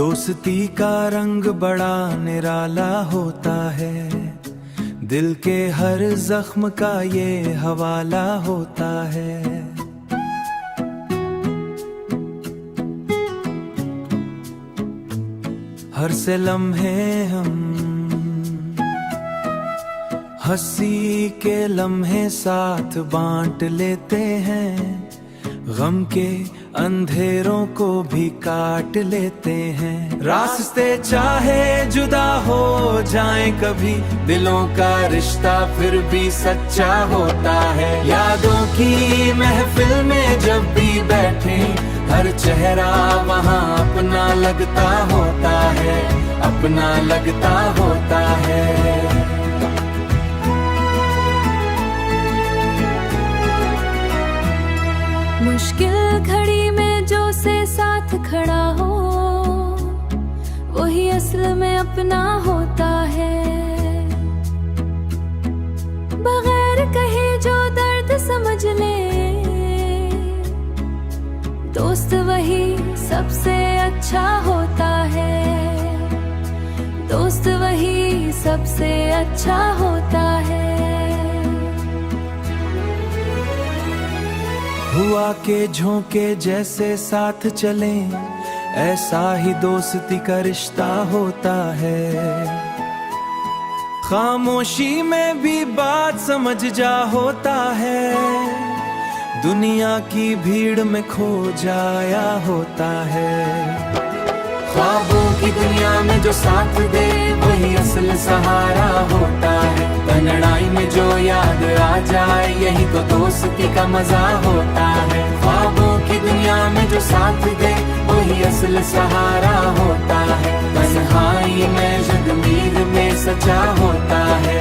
दोस्ती का रंग बड़ा निराला होता है, दिल के हर जख्म का ये हवाला होता है। हर से लम्हे हम हंसी के लम्हे साथ बांट लेते हैं, गम के अंधेरों को भी काट लेते हैं। रास्ते चाहे जुदा हो जाएं कभी, दिलों का रिश्ता फिर भी सच्चा होता है। यादों की महफिल में जब भी बैठे, हर चेहरा वहाँ अपना लगता होता है, अपना लगता होता है। मुश्किल घड़ी में जो से साथ खड़ा हो, वही असल में अपना होता है। बगैर कहे जो दर्द समझ ले, दोस्त वही सबसे अच्छा होता है। दोस्त वही सबसे अच्छा होता है। हुआ के झोंके जैसे साथ चलें, ऐसा ही दोस्ती का रिश्ता होता है। खामोशी में भी बात समझ जा होता है, दुनिया की भीड़ में खो जाया होता है। ख्वाबों की दुनिया में जो साथ दे, वही असल सहारा होता है। तन्हाई में जो याद आ जाए, यही तो दोस्ती का मजा होता है। ख्वाबों की दुनिया में जो साथ दे, वही असल सहारा होता है। तन्हाई में जगमीर में सच्चा होता है।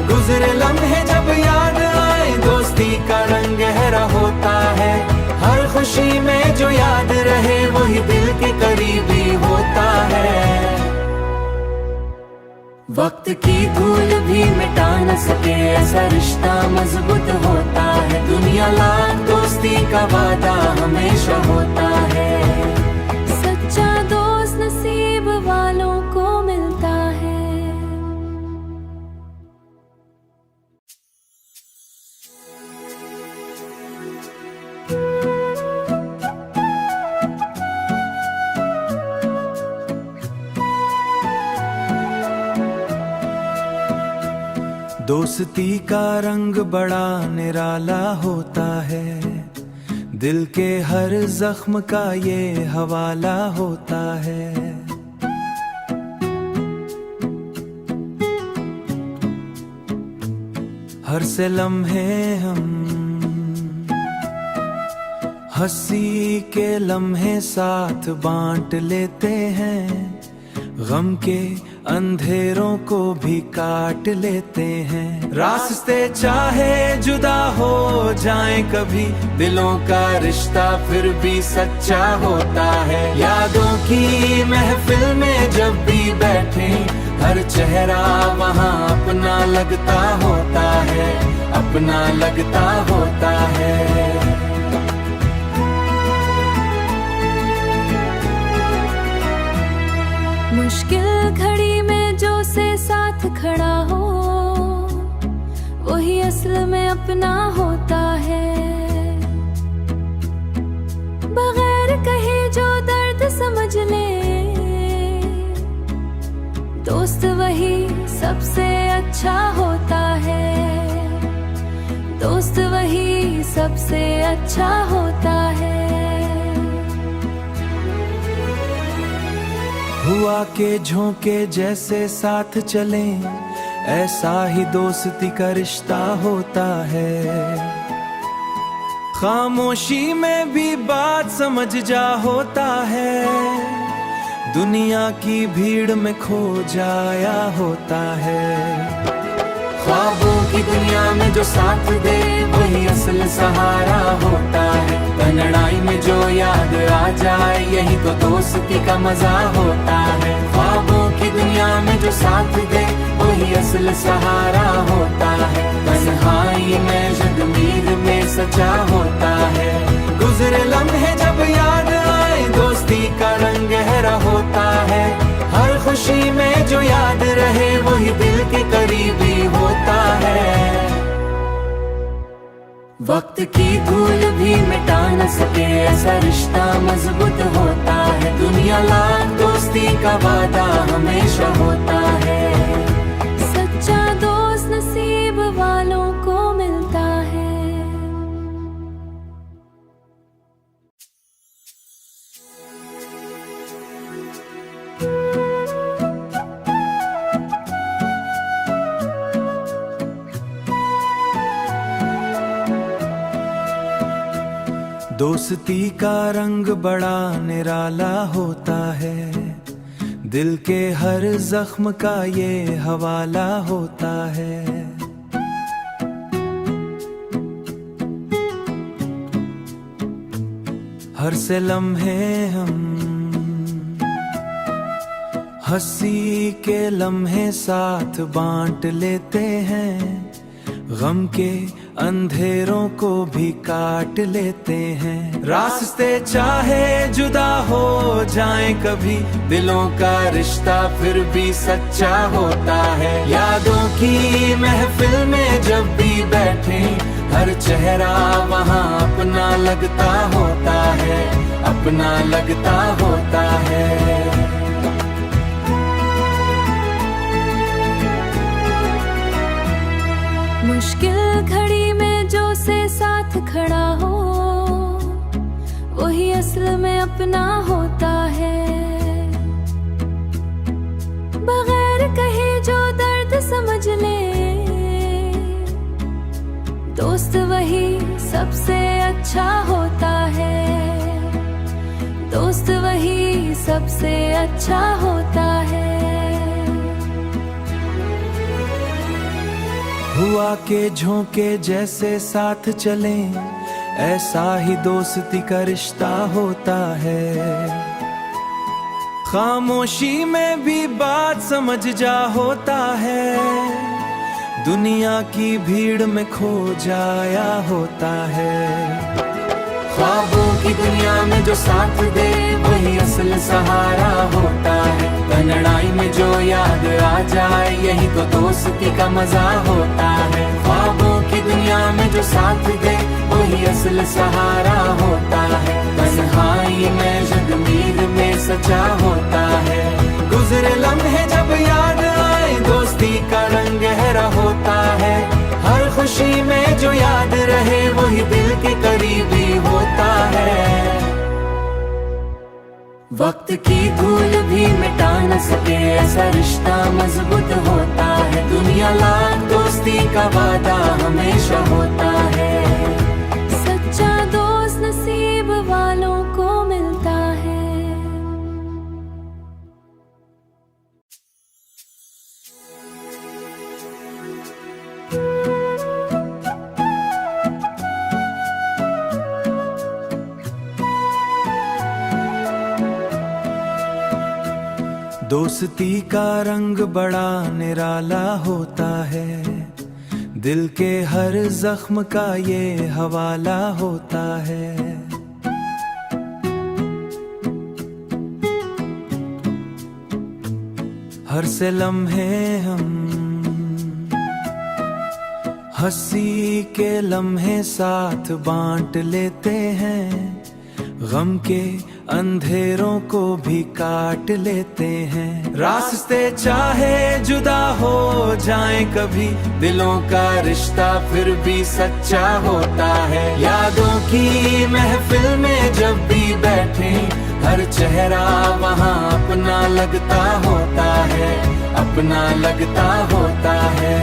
गुजरे लम्हे जब याद आए, दोस्ती का रंग गहरा होता है। हर खुशी में जो याद रहे, वही दिल के करीबी होता है। वक्त की धूल भी मिटा न सके, ऐसा रिश्ता मजबूत होता है। दुनिया लाख दोस्ती का वादा हमेशा होता है। सच्चा दोस्त नसीब वालों को मिलता है। दोस्ती का रंग बड़ा निराला होता है, दिल के हर जख्म का ये हवाला होता है। हर से लम्हे हम हंसी के लम्हे साथ बांट लेते हैं, गम के अंधेरों को भी काट लेते हैं। रास्ते चाहे जुदा हो जाएं कभी, दिलों का रिश्ता फिर भी सच्चा होता है। यादों की महफिल में जब भी बैठे, हर चेहरा वहाँ अपना लगता होता है, अपना लगता होता है। मुश्किल घड़ी में जो से साथ खड़ा हो, वही असल में अपना होता है। बगैर कहे जो दर्द समझ ले, दोस्त वही सबसे अच्छा होता है। दोस्त वही सबसे अच्छा होता है। हुआ के झोंके जैसे साथ चलें, ऐसा ही दोस्ती का रिश्ता होता है। खामोशी में भी बात समझ जा होता है, दुनिया की भीड़ में खो जाया होता है। ख्वाबों की दुनिया में जो साथ दे, वही असल सहारा होता है। तन्हाई में जो याद आ जाए, यही तो दोस्ती का मजा होता है। ख्वाबों की दुनिया में जो साथ दे, वही असल सहारा होता है। तन्हाई में जगमीर में सच्चा होता है। गुजरे लम्हे जब याद आए, दोस्ती का रंग गहरा होता है। खामोशी में जो याद रहे वही दिल के करीबी होता है। वक्त की धूल भी मिटा न सके ऐसा रिश्ता मजबूत होता है। दुनिया लाख दोस्ती का वादा हमेशा होता है। सच्चा दोस्त नसीब वालों को मिलता है। दोस्ती का रंग बड़ा निराला होता है। दिल के हर जख्म का ये हवाला होता है। हर से लम्हे हम हंसी के लम्हे साथ बांट लेते हैं। गम के अंधेरों को भी काट लेते हैं। रास्ते चाहे जुदा हो जाएं कभी, दिलों का रिश्ता फिर भी सच्चा होता है। यादों की महफिल में जब भी बैठे, हर चेहरा वहाँ अपना लगता होता है, अपना लगता होता है। मुश्किल घड़ी में जो से साथ खड़ा हो, वही असल में अपना होता है। बगैर कहे जो दर्द समझ ले, दोस्त वही सबसे अच्छा होता है। दोस्त वही सबसे अच्छा होता है। हुआ के झोंके जैसे साथ चलें, ऐसा ही दोस्ती का रिश्ता होता है। खामोशी में भी बात समझ जा होता है। दुनिया की भीड़ में खो जाया होता है। ख्वाबों की दुनिया में जो साथ दे वही असल सहारा होता है। लड़ाई में जो याद आ जाए यही तो दोस्ती का मजा होता है। ख्वाबों की दुनिया में जो साथ दे वही असल सहारा होता है। तन्हाई में जगमीर में सचा होता है। गुजरे लम्हे जब याद आए दोस्ती का रंग गहरा होता है। हर खुशी में जो याद रहे वही दिल के करीबी होता है। वक्त की धूल भी मिटा न सके ऐसा रिश्ता मजबूत होता है। दुनिया लाख दोस्ती का वादा हमेशा होता है। सच्चा दोस्त नसीब वालों को मिलता है। दोस्ती का रंग बड़ा निराला होता है। दिल के हर जख्म का ये हवाला होता है। हर से लम्हे हम हंसी के लम्हे साथ बांट लेते हैं। गम के अंधेरों को भी काट लेते हैं। रास्ते चाहे जुदा हो जाएं कभी, दिलों का रिश्ता फिर भी सच्चा होता है। यादों की महफिल में जब भी बैठे, हर चेहरा वहाँ अपना लगता होता है, अपना लगता होता है।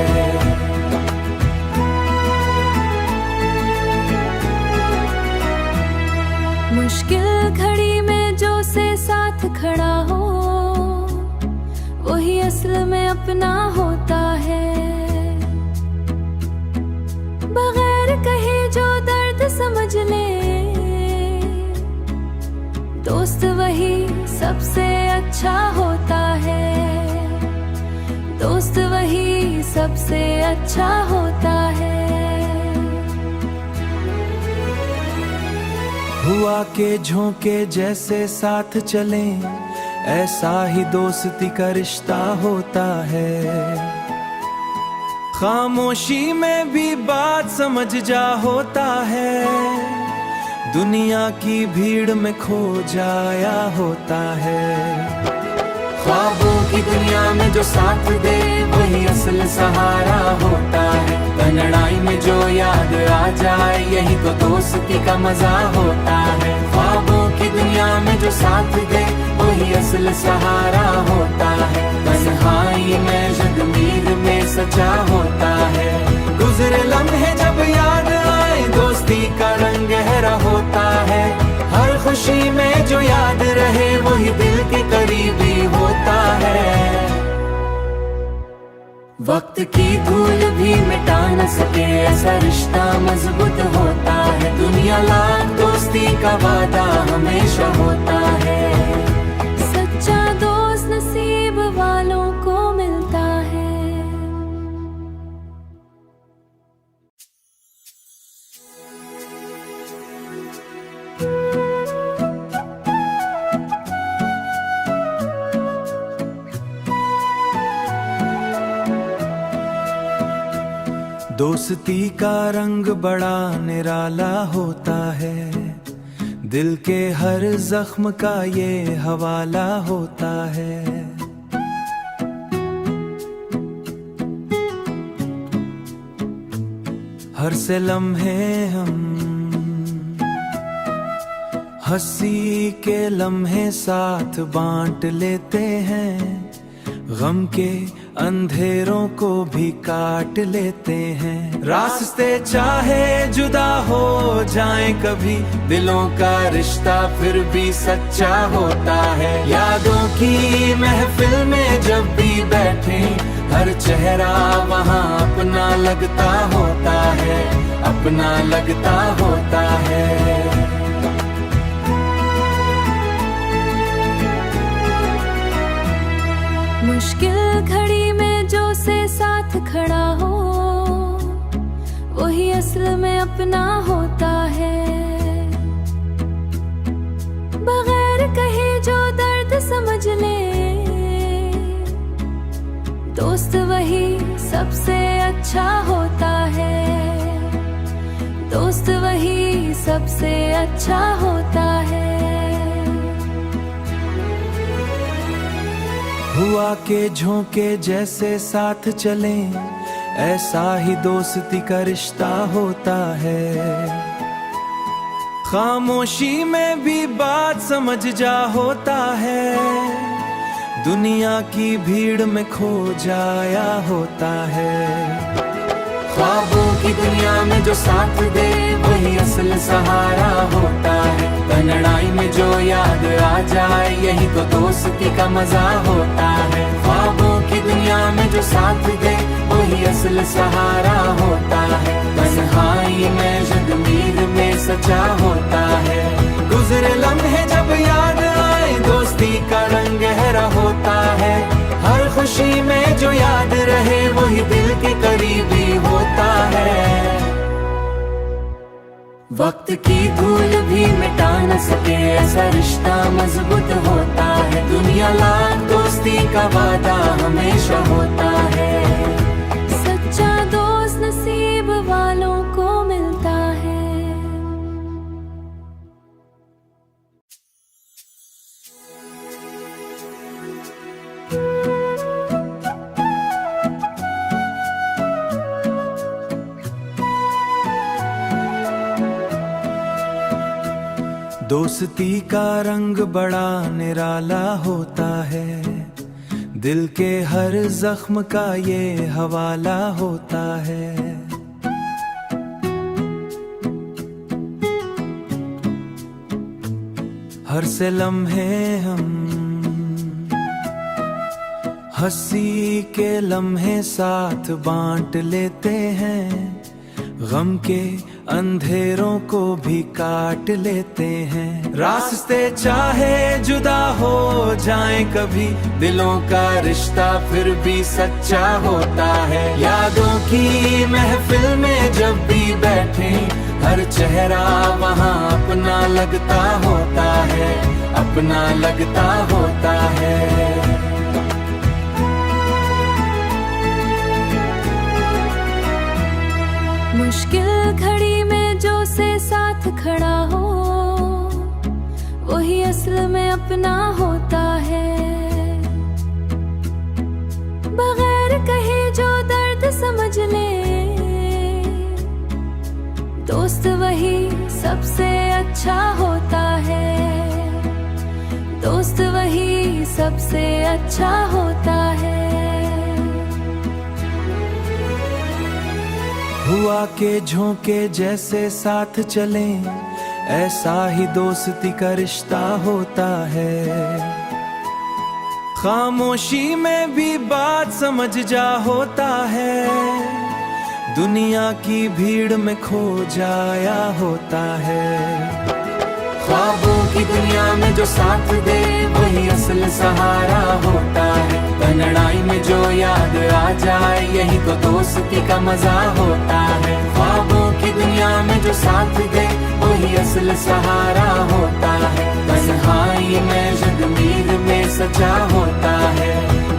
मुश्किल घड़ी में जो से साथ खड़ा हो, वही असल में अपना होता है। बगैर कहे जो दर्द समझ ले, दोस्त वही सबसे अच्छा होता है। दोस्त वही सबसे अच्छा होता है। हुआ के झोंके जैसे साथ चलें, ऐसा ही दोस्ती का रिश्ता होता है। खामोशी में भी बात समझ जा होता है, दुनिया की भीड़ में खो जाया होता है। ख्वाबों की दुनिया में जो साथ दे वही असल सहारा होता है। लड़ाई में जो याद आ जाए यही तो दोस्ती का मजा होता है। ख्वाबों की दुनिया में जो साथ दे वही असल सहारा होता है। तन्हाई में जगमीर में सचा होता है। गुजरे लम्हे जब याद आए दोस्ती का रंग गहरा होता है। हर खुशी में जो याद रहे वही दिल के करीबी होता है। वक्त की धूल भी मिटा न सके ऐसा रिश्ता मजबूत होता है। दुनिया लाख दोस्ती का वादा हमेशा होता है। सच्चा दोस्त नसीब वालों को मिलता है। दोस्ती का रंग बड़ा निराला होता है। दिल के हर जख्म का ये हवाला होता है। हर से लम्हे हम हंसी के लम्हे साथ बांट लेते हैं। गम के अंधेरों को भी काट लेते हैं। रास्ते चाहे जुदा हो जाएं कभी, दिलों का रिश्ता फिर भी सच्चा होता है। यादों की महफिल में जब भी बैठे हर चेहरा वहाँ अपना लगता होता है, अपना लगता होता है। मुश्किल घड़ी में जो से साथ खड़ा हो वही असल में अपना होता है। बगैर कहे जो दर्द समझ ले, दोस्त वही सबसे अच्छा होता है। दोस्त वही सबसे अच्छा होता है। हुआ के झोंके जैसे साथ चलें, ऐसा ही दोस्ती का रिश्ता होता है। खामोशी में भी बात समझ जा होता है, दुनिया की भीड़ में खो जाया होता है। ख्वाबों की दुनिया में जो साथ दे वही असल सहारा होता है। लड़ाई में जो याद आ जाए यही तो दोस्ती का मजा होता है। ख्वाबों की दुनिया में जो साथ दे वही असल सहारा होता है। तन्हाई में जगमीर में सचा होता है। गुजरे लम्हे जब याद आए दोस्ती का रंग गहरा होता है। हर खुशी में जो याद रहे वही दिल के करीबी होता है। वक्त की धूल भी मिटा न सके ऐसा रिश्ता मजबूत होता है। दुनिया लाख दोस्ती का वादा हमेशा होता है। सच्चा दोस्त नसीब वालों को मिलता है। दोस्ती का रंग बड़ा निराला होता है। दिल के हर जख्म का ये हवाला होता है। हर से लम्हे हम हंसी के लम्हे साथ बांट लेते हैं। गम के अंधेरों को भी काट लेते हैं। रास्ते चाहे जुदा हो जाएं कभी, दिलों का रिश्ता फिर भी सच्चा होता है। यादों की महफिल में जब भी बैठे हर चेहरा वहाँ अपना लगता होता है, अपना लगता होता है। मुश्किल घड़ी में जो से साथ खड़ा हो, वही असल में अपना होता है। बगैर कहे जो दर्द समझ ले, दोस्त वही सबसे अच्छा होता है। दोस्त वही सबसे अच्छा होता है। हुआ के झोंके जैसे साथ चले, ऐसा ही दोस्ती का रिश्ता होता है। खामोशी में भी बात समझ जा होता है, दुनिया की भीड़ में खो जाया होता है। ख्वाबों की दुनिया में जो साथ दे, वही असल सहारा होता है। तन्हाई में जो याद आ जाए, यही तो दोस्ती का मजा होता है। ख्वाबों की दुनिया में जो साथ दे, वही असल सहारा होता है। तन्हाई में जगमीर में सच्चा होता है।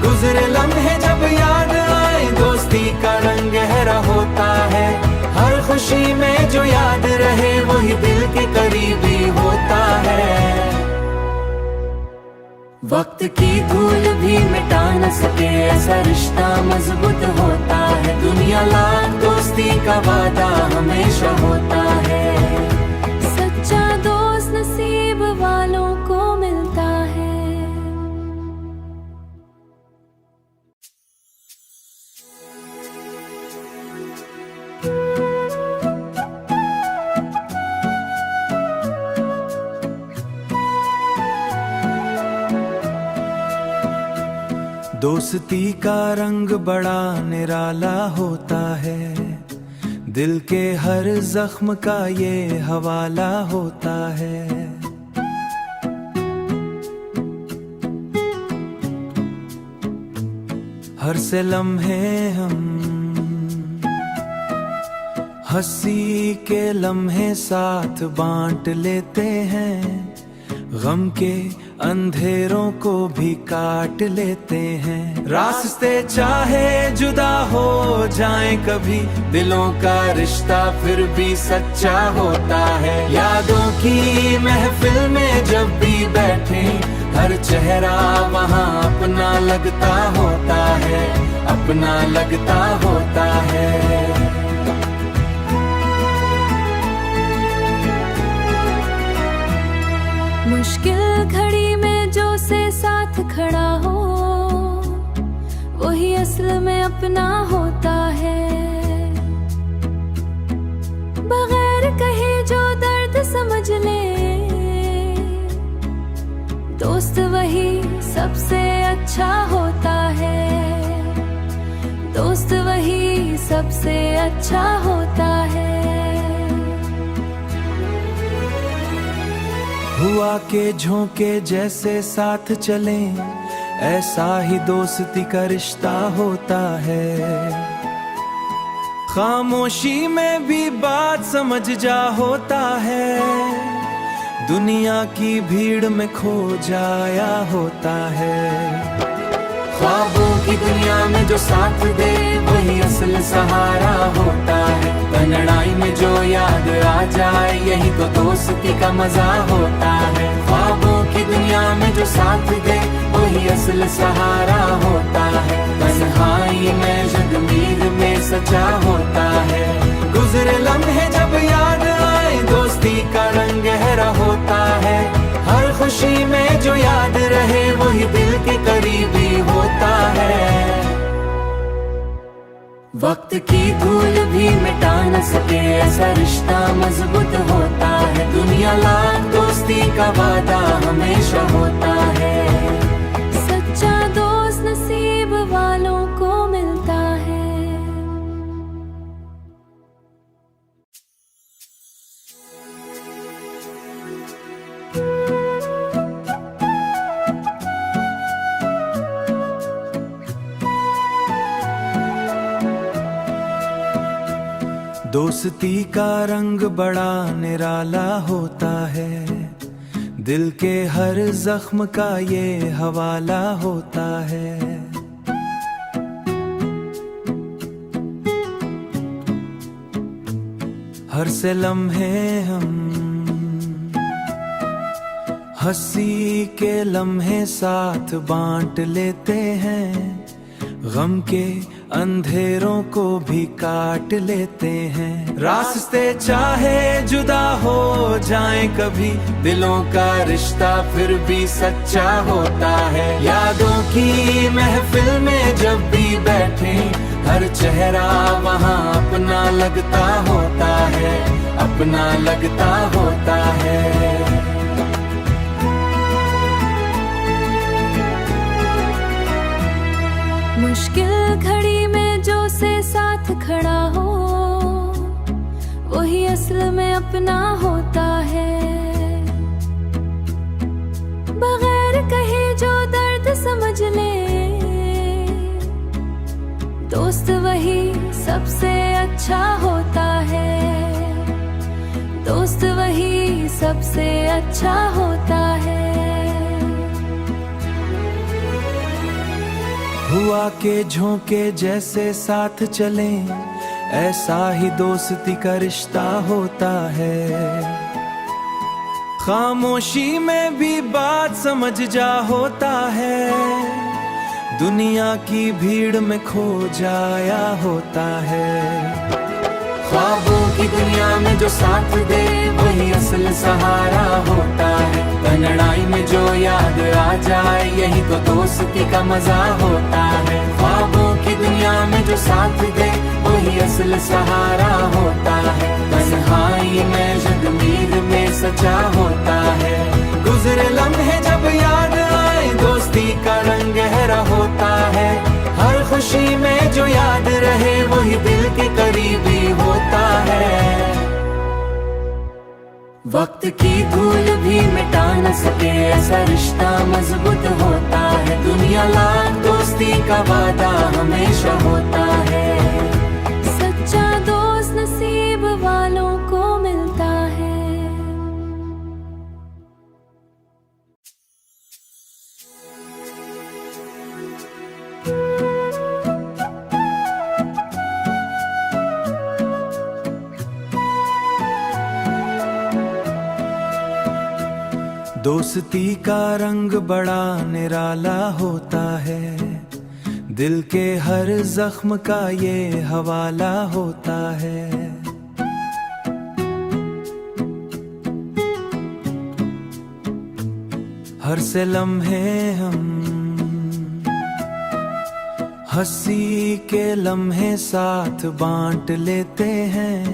गुजरे लम्हे जब याद आए, दोस्ती का रंग गहरा होता है। हर खुशी में जो याद रहे, वही दिल के करीबी होता है। वक्त की धूल भी मिटा न सके, ऐसा रिश्ता मजबूत होता है। दुनिया लाख दोस्ती का वादा हमेशा होता है। सच्चा दोस्त नसीब वालों को मिलता है। दोस्ती का रंग बड़ा निराला होता है। दिल के हर जख्म का ये हवाला होता है। हर से लम्हे हम हंसी के लम्हे साथ बांट लेते हैं। गम के अंधेरों को भी काट लेते हैं। रास्ते चाहे जुदा हो जाएं कभी, दिलों का रिश्ता फिर भी सच्चा होता है। यादों की महफिल में जब भी बैठे, हर चेहरा वहाँ अपना लगता होता है, अपना लगता होता है। मुश्किल घड़ी में जो से साथ खड़ा हो, वही असल में अपना होता है। बगैर कहे जो दर्द समझ ले, दोस्त वही सबसे अच्छा होता है। दोस्त वही सबसे अच्छा होता है। हुआ के झोंके जैसे साथ चले, ऐसा ही दोस्ती का रिश्ता होता है। खामोशी में भी बात समझ जा होता है, दुनिया की भीड़ में खो जाया होता है। ख्वाबों की दुनिया में जो साथ दे, वही असल सहारा होता है। तन्हाई में जो याद आ जाए, यही तो दोस्ती का मजा होता है। ख्वाबों की दुनिया में जो साथ दे, वही असल सहारा होता है। तन्हाई में जगमीर में सच्चा होता है। गुजरे लम्हे जब याद आए, दोस्ती का रंग गहरा होता है। हर खुशी में जो याद रहे, वही दिल के करीबी होता है। वक्त की धूल भी मिटा न सके, ऐसा रिश्ता मजबूत होता है। दुनिया लाख दोस्ती का वादा हमेशा होता है। सच्चा दोस्त नसीब वालों को मिलता है। दोस्ती का रंग बड़ा निराला होता है, दिल के हर जख्म का ये हवाला होता है। हर से लम्हे हम हंसी के लम्हे साथ बांट लेते हैं, गम के अंधेरों को भी काट लेते हैं। रास्ते चाहे जुदा हो जाएं कभी, दिलों का रिश्ता फिर भी सच्चा होता है। यादों की महफिल में जब भी बैठे, हर चेहरा वहाँ अपना लगता होता है, अपना लगता होता है। मुश्किल घड़ी में जो से साथ खड़ा हो, वही असल में अपना होता है। बगैर कहे जो दर्द समझ ले, दोस्त वही सबसे अच्छा होता है। दोस्त वही सबसे अच्छा होता है। हुआ के झोंके जैसे साथ चलें, ऐसा ही दोस्ती का रिश्ता होता है। खामोशी में भी बात समझ जा होता है, दुनिया की भीड़ में खो जाया होता है। ख्वाबों की दुनिया में जो साथ दे, वही असल सहारा होता है। तन्हाई में जो याद आ जाए, यही तो दोस्ती का मजा होता है। ख्वाबों की दुनिया में जो साथ दे, वही असल सहारा होता है। तन्हाई में जगमीर में सच्चा होता है। गुजरे लम्हे जब याद आए, दोस्ती का रंग गहरा होता है। हर खुशी में जो याद रहे, वही दिल के करीबी होता है। वक्त की धूल भी मिटा न सके, ऐसा रिश्ता मजबूत होता है। दुनिया लाख दोस्ती का वादा हमेशा होता है। सच्चा दोस्त नसीब वालों को मिलता है। दोस्ती का रंग बड़ा निराला होता है, दिल के हर जख्म का ये हवाला होता है। हर से लम्हे हम हंसी के लम्हे साथ बांट लेते हैं,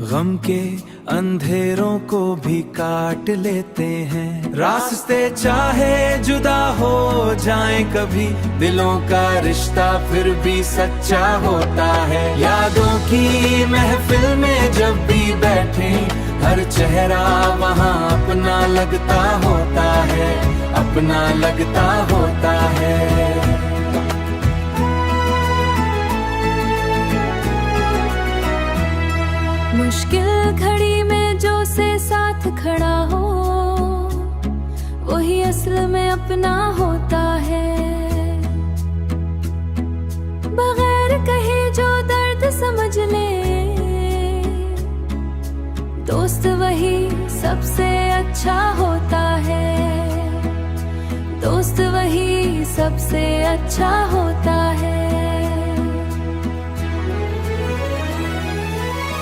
गम के अंधेरों को भी काट लेते हैं। रास्ते चाहे जुदा हो जाएं कभी, दिलों का रिश्ता फिर भी सच्चा होता है। यादों की महफिल में जब भी बैठे, हर चेहरा वहाँ अपना लगता होता है, अपना लगता होता है। मुश्किल घड़ी में जो से साथ खड़ा हो, वही असल में अपना होता है। बगैर कहे जो दर्द समझ ले, दोस्त वही सबसे अच्छा होता है। दोस्त वही सबसे अच्छा होता है।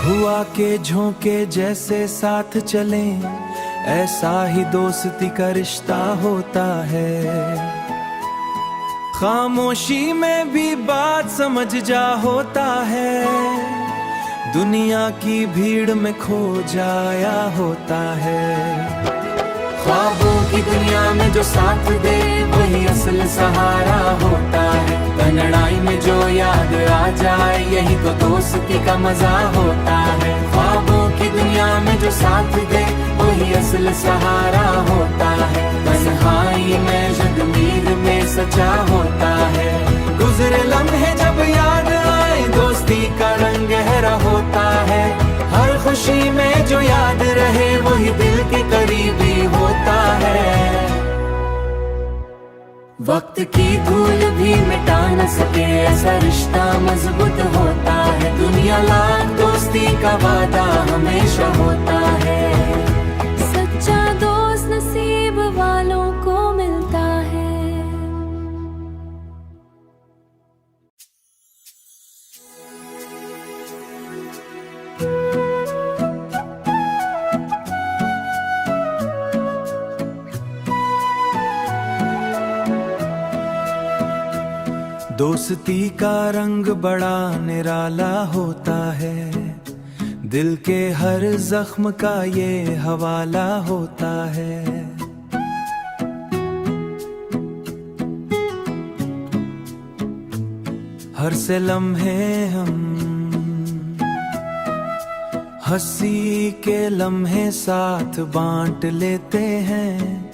हुआ के झोंके जैसे साथ चलें, ऐसा ही दोस्ती का रिश्ता होता है। खामोशी में भी बात समझ जा होता है, दुनिया की भीड़ में खो जाया होता है। ख्वाबों की दुनिया में जो साथ दे, वही असल सहारा होता है। तन्हाई में जो याद आ जाए, यही तो दोस्ती का मजा होता है। ख्वाबों की दुनिया में जो साथ दे, वही असल सहारा होता है। तन्हाई में जगमीर में सच्चा होता है। गुजरे लम्हे जब याद आए, दोस्ती का रंग गहरा होता है। रहे वही दिल के करीबी होता है। वक्त की धूल भी मिटा न सके ऐसा रिश्ता मजबूत होता है। दुनिया लाख दोस्ती का वादा हमेशा होता है। सच्चा दोस्त नसीब वालों को मिलता है। दोस्ती का रंग बड़ा निराला होता है। दिल के हर जख्म का ये हवाला होता है। हर से लम्हे हम हंसी के लम्हे साथ बांट लेते हैं।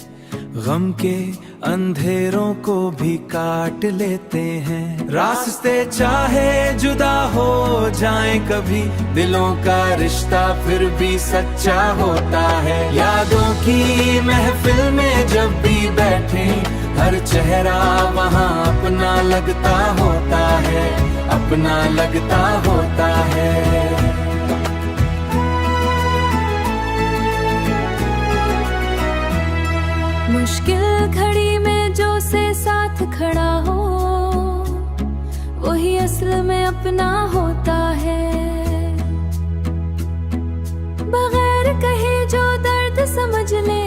गम के अंधेरों को भी काट लेते हैं। रास्ते चाहे जुदा हो जाएं कभी, दिलों का रिश्ता फिर भी सच्चा होता है। यादों की महफिल में जब भी बैठे, हर चेहरा वहाँ अपना लगता होता है, अपना लगता होता है। मुश्किल घड़ी में जो से साथ खड़ा हो, वही असल में अपना होता है। बगैर कहे जो दर्द समझ ले,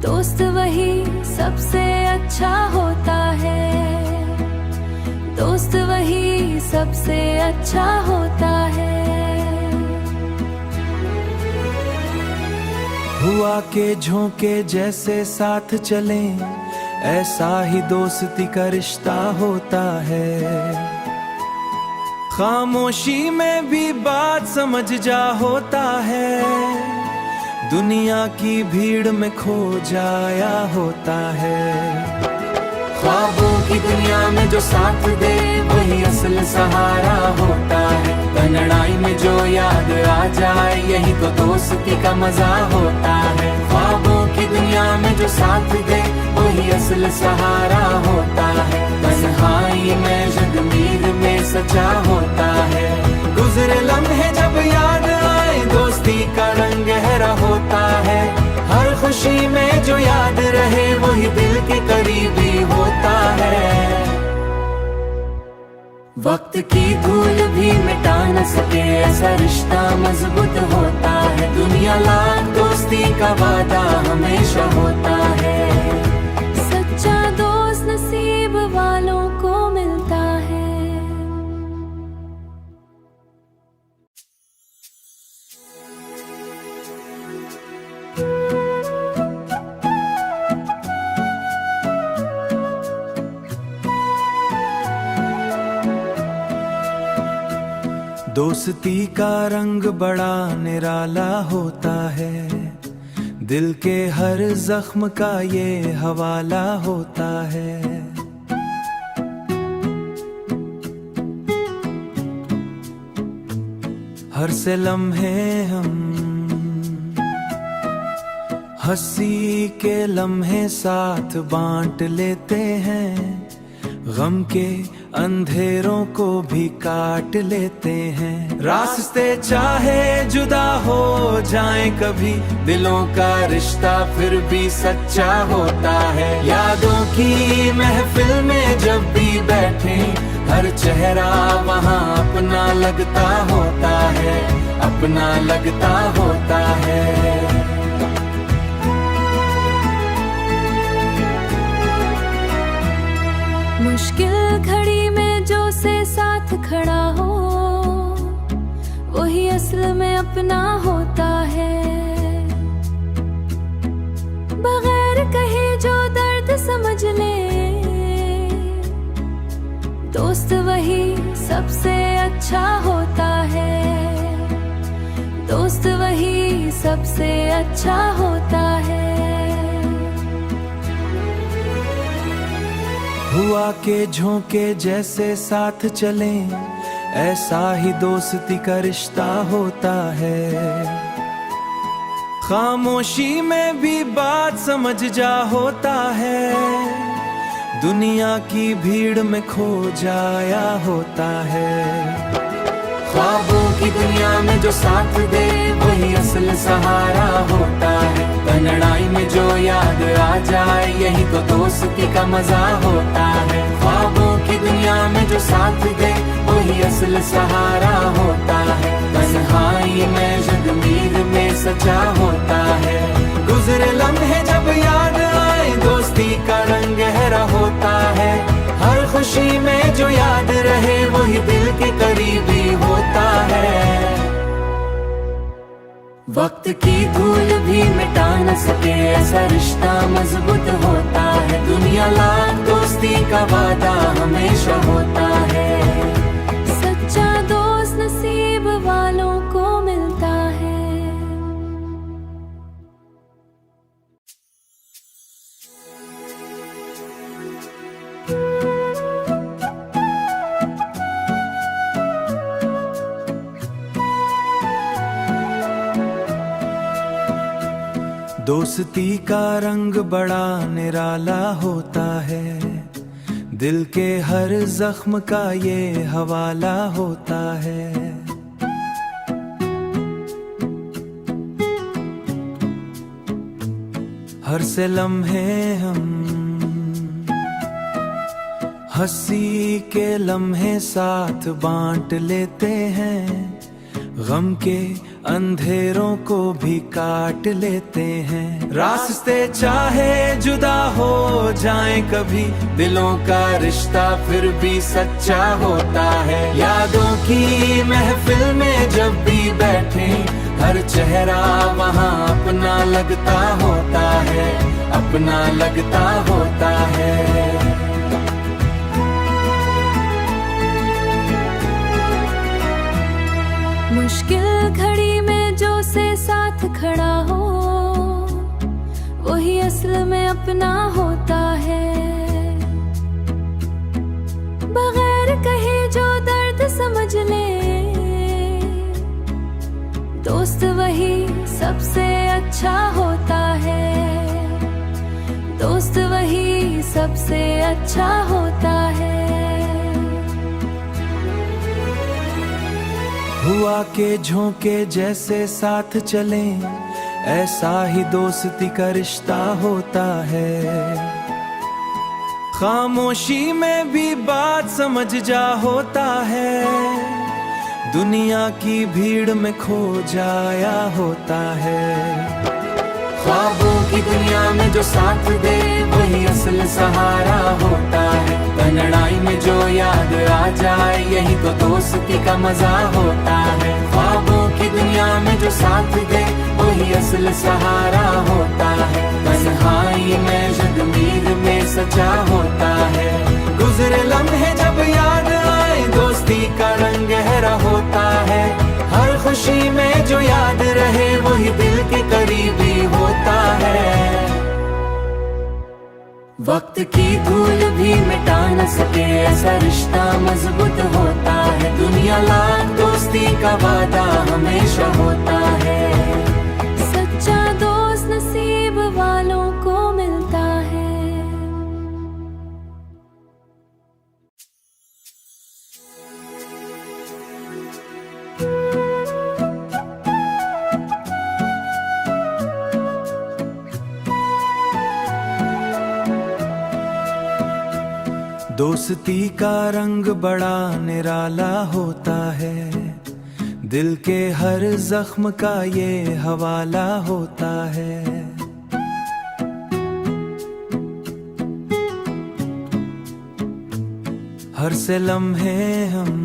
दोस्त वही सबसे अच्छा होता है। दोस्त वही सबसे अच्छा होता है। हुआ के झोंके जैसे साथ चलें, ऐसा ही दोस्ती का रिश्ता होता है। खामोशी में भी बात समझ जा होता है। दुनिया की भीड़ में खो जाया होता है। ख्वाबों की दुनिया में जो साथ दे वही असल सहारा होता है। कनड़ाई में जो याद आ जाए यही तो दोस्ती का मजा होता है। ख्वाबों की दुनिया में जो साथ दे वही असल सहारा होता है। तन्हाई में जगमीर में सच्चा होता है। गुजरे लम्हे जब याद आए दोस्ती का रंग गहरा होता है। हर खुशी में जो याद रहे वही दिल के करीबी होता है। वक्त की धूल भी मिटा न सके ऐसा रिश्ता मजबूत होता है। दुनिया लाख दोस्ती का वादा हमेशा होता है। सच्चा दोस्त नसीब वालों को मिलता है। दोस्ती का रंग बड़ा निराला होता है। दिल के हर जख्म का ये हवाला होता है। हर से लम्हे हम हंसी के लम्हे साथ बांट लेते हैं। गम के अंधेरों को भी काट लेते हैं। रास्ते चाहे जुदा हो जाएं कभी, दिलों का रिश्ता फिर भी सच्चा होता है। यादों की महफिल में जब भी बैठे, हर चेहरा वहाँ अपना लगता होता है, अपना लगता होता है। मुश्किल घड़ी में जो से साथ खड़ा हो, वही असल में अपना होता है। बगैर कहे जो दर्द समझ ले, दोस्त वही सबसे अच्छा होता है। दोस्त वही सबसे अच्छा होता है। हुआ के झोंके जैसे साथ चलें, ऐसा ही दोस्ती का रिश्ता होता है। खामोशी में भी बात समझ जा होता है, दुनिया की भीड़ में खो जाया होता है। ख्वाबों की दुनिया में जो साथ दे वही असल सहारा होता है। कनड़ाई में जो याद आ जाए यही तो दोस्ती का मजा होता है। ख्वाबों की दुनिया में जो साथ दे वही असल सहारा होता है। तन्हाई में जगमीर में सचा होता है। गुजरे लम्हे जब याद आए दोस्ती का रंग गहरा होता है। हर खुशी में जो याद रहे वही दिल के करीबी होता है। वक्त की धूल भी मिटा न सके ऐसा रिश्ता मजबूत होता है। दुनिया लाख दोस्ती का वादा हमेशा होता है। सच्चा दोस्त नसीब वालों को मिलता है। दोस्ती का रंग बड़ा निराला होता है। दिल के हर जख्म का ये हवाला होता है। हर से लम्हे हम हंसी के लम्हे साथ बांट लेते हैं। गम के अंधेरों को भी काट लेते हैं। रास्ते चाहे जुदा हो जाएं कभी, दिलों का रिश्ता फिर भी सच्चा होता है। यादों की महफिल में जब भी बैठे हर चेहरा वहाँ अपना लगता होता है, अपना लगता होता है। मुश्किल घड़ी में जो से साथ खड़ा हो वही असल में अपना होता है। बगैर कहे जो दर्द समझ ले दोस्त वही सबसे अच्छा होता है। दोस्त वही सबसे अच्छा होता है। हुआ के झोंके जैसे साथ चलें, ऐसा ही दोस्ती का रिश्ता होता है। खामोशी में भी बात समझ जा होता है, दुनिया की भीड़ में खो जाया होता है। ख्वाबों की दुनिया में जो साथ दे वही असल सहारा होता है। कनड़ाई में जो याद आ जाए यही तो दोस्ती का मजा होता है। ख्वाबों की दुनिया में जो साथ दे वही असल सहारा होता है। तन्हाई में जगमीर में सचा होता है। गुजरे लम्हे जब याद आए दोस्ती का रंग गहरा होता है। हर खुशी में जो याद रहे वही दिल के करीबी होता है। वक्त की धूल भी मिटा न सके ऐसा रिश्ता मजबूत होता है। दुनिया लाख दोस्ती का वादा हमेशा होता है। सच्चा दोस्त नसीब वालों को मिलता है। दोस्ती का रंग बड़ा निराला होता है। दिल के हर जख्म का ये हवाला होता है। हर से लम्हे हम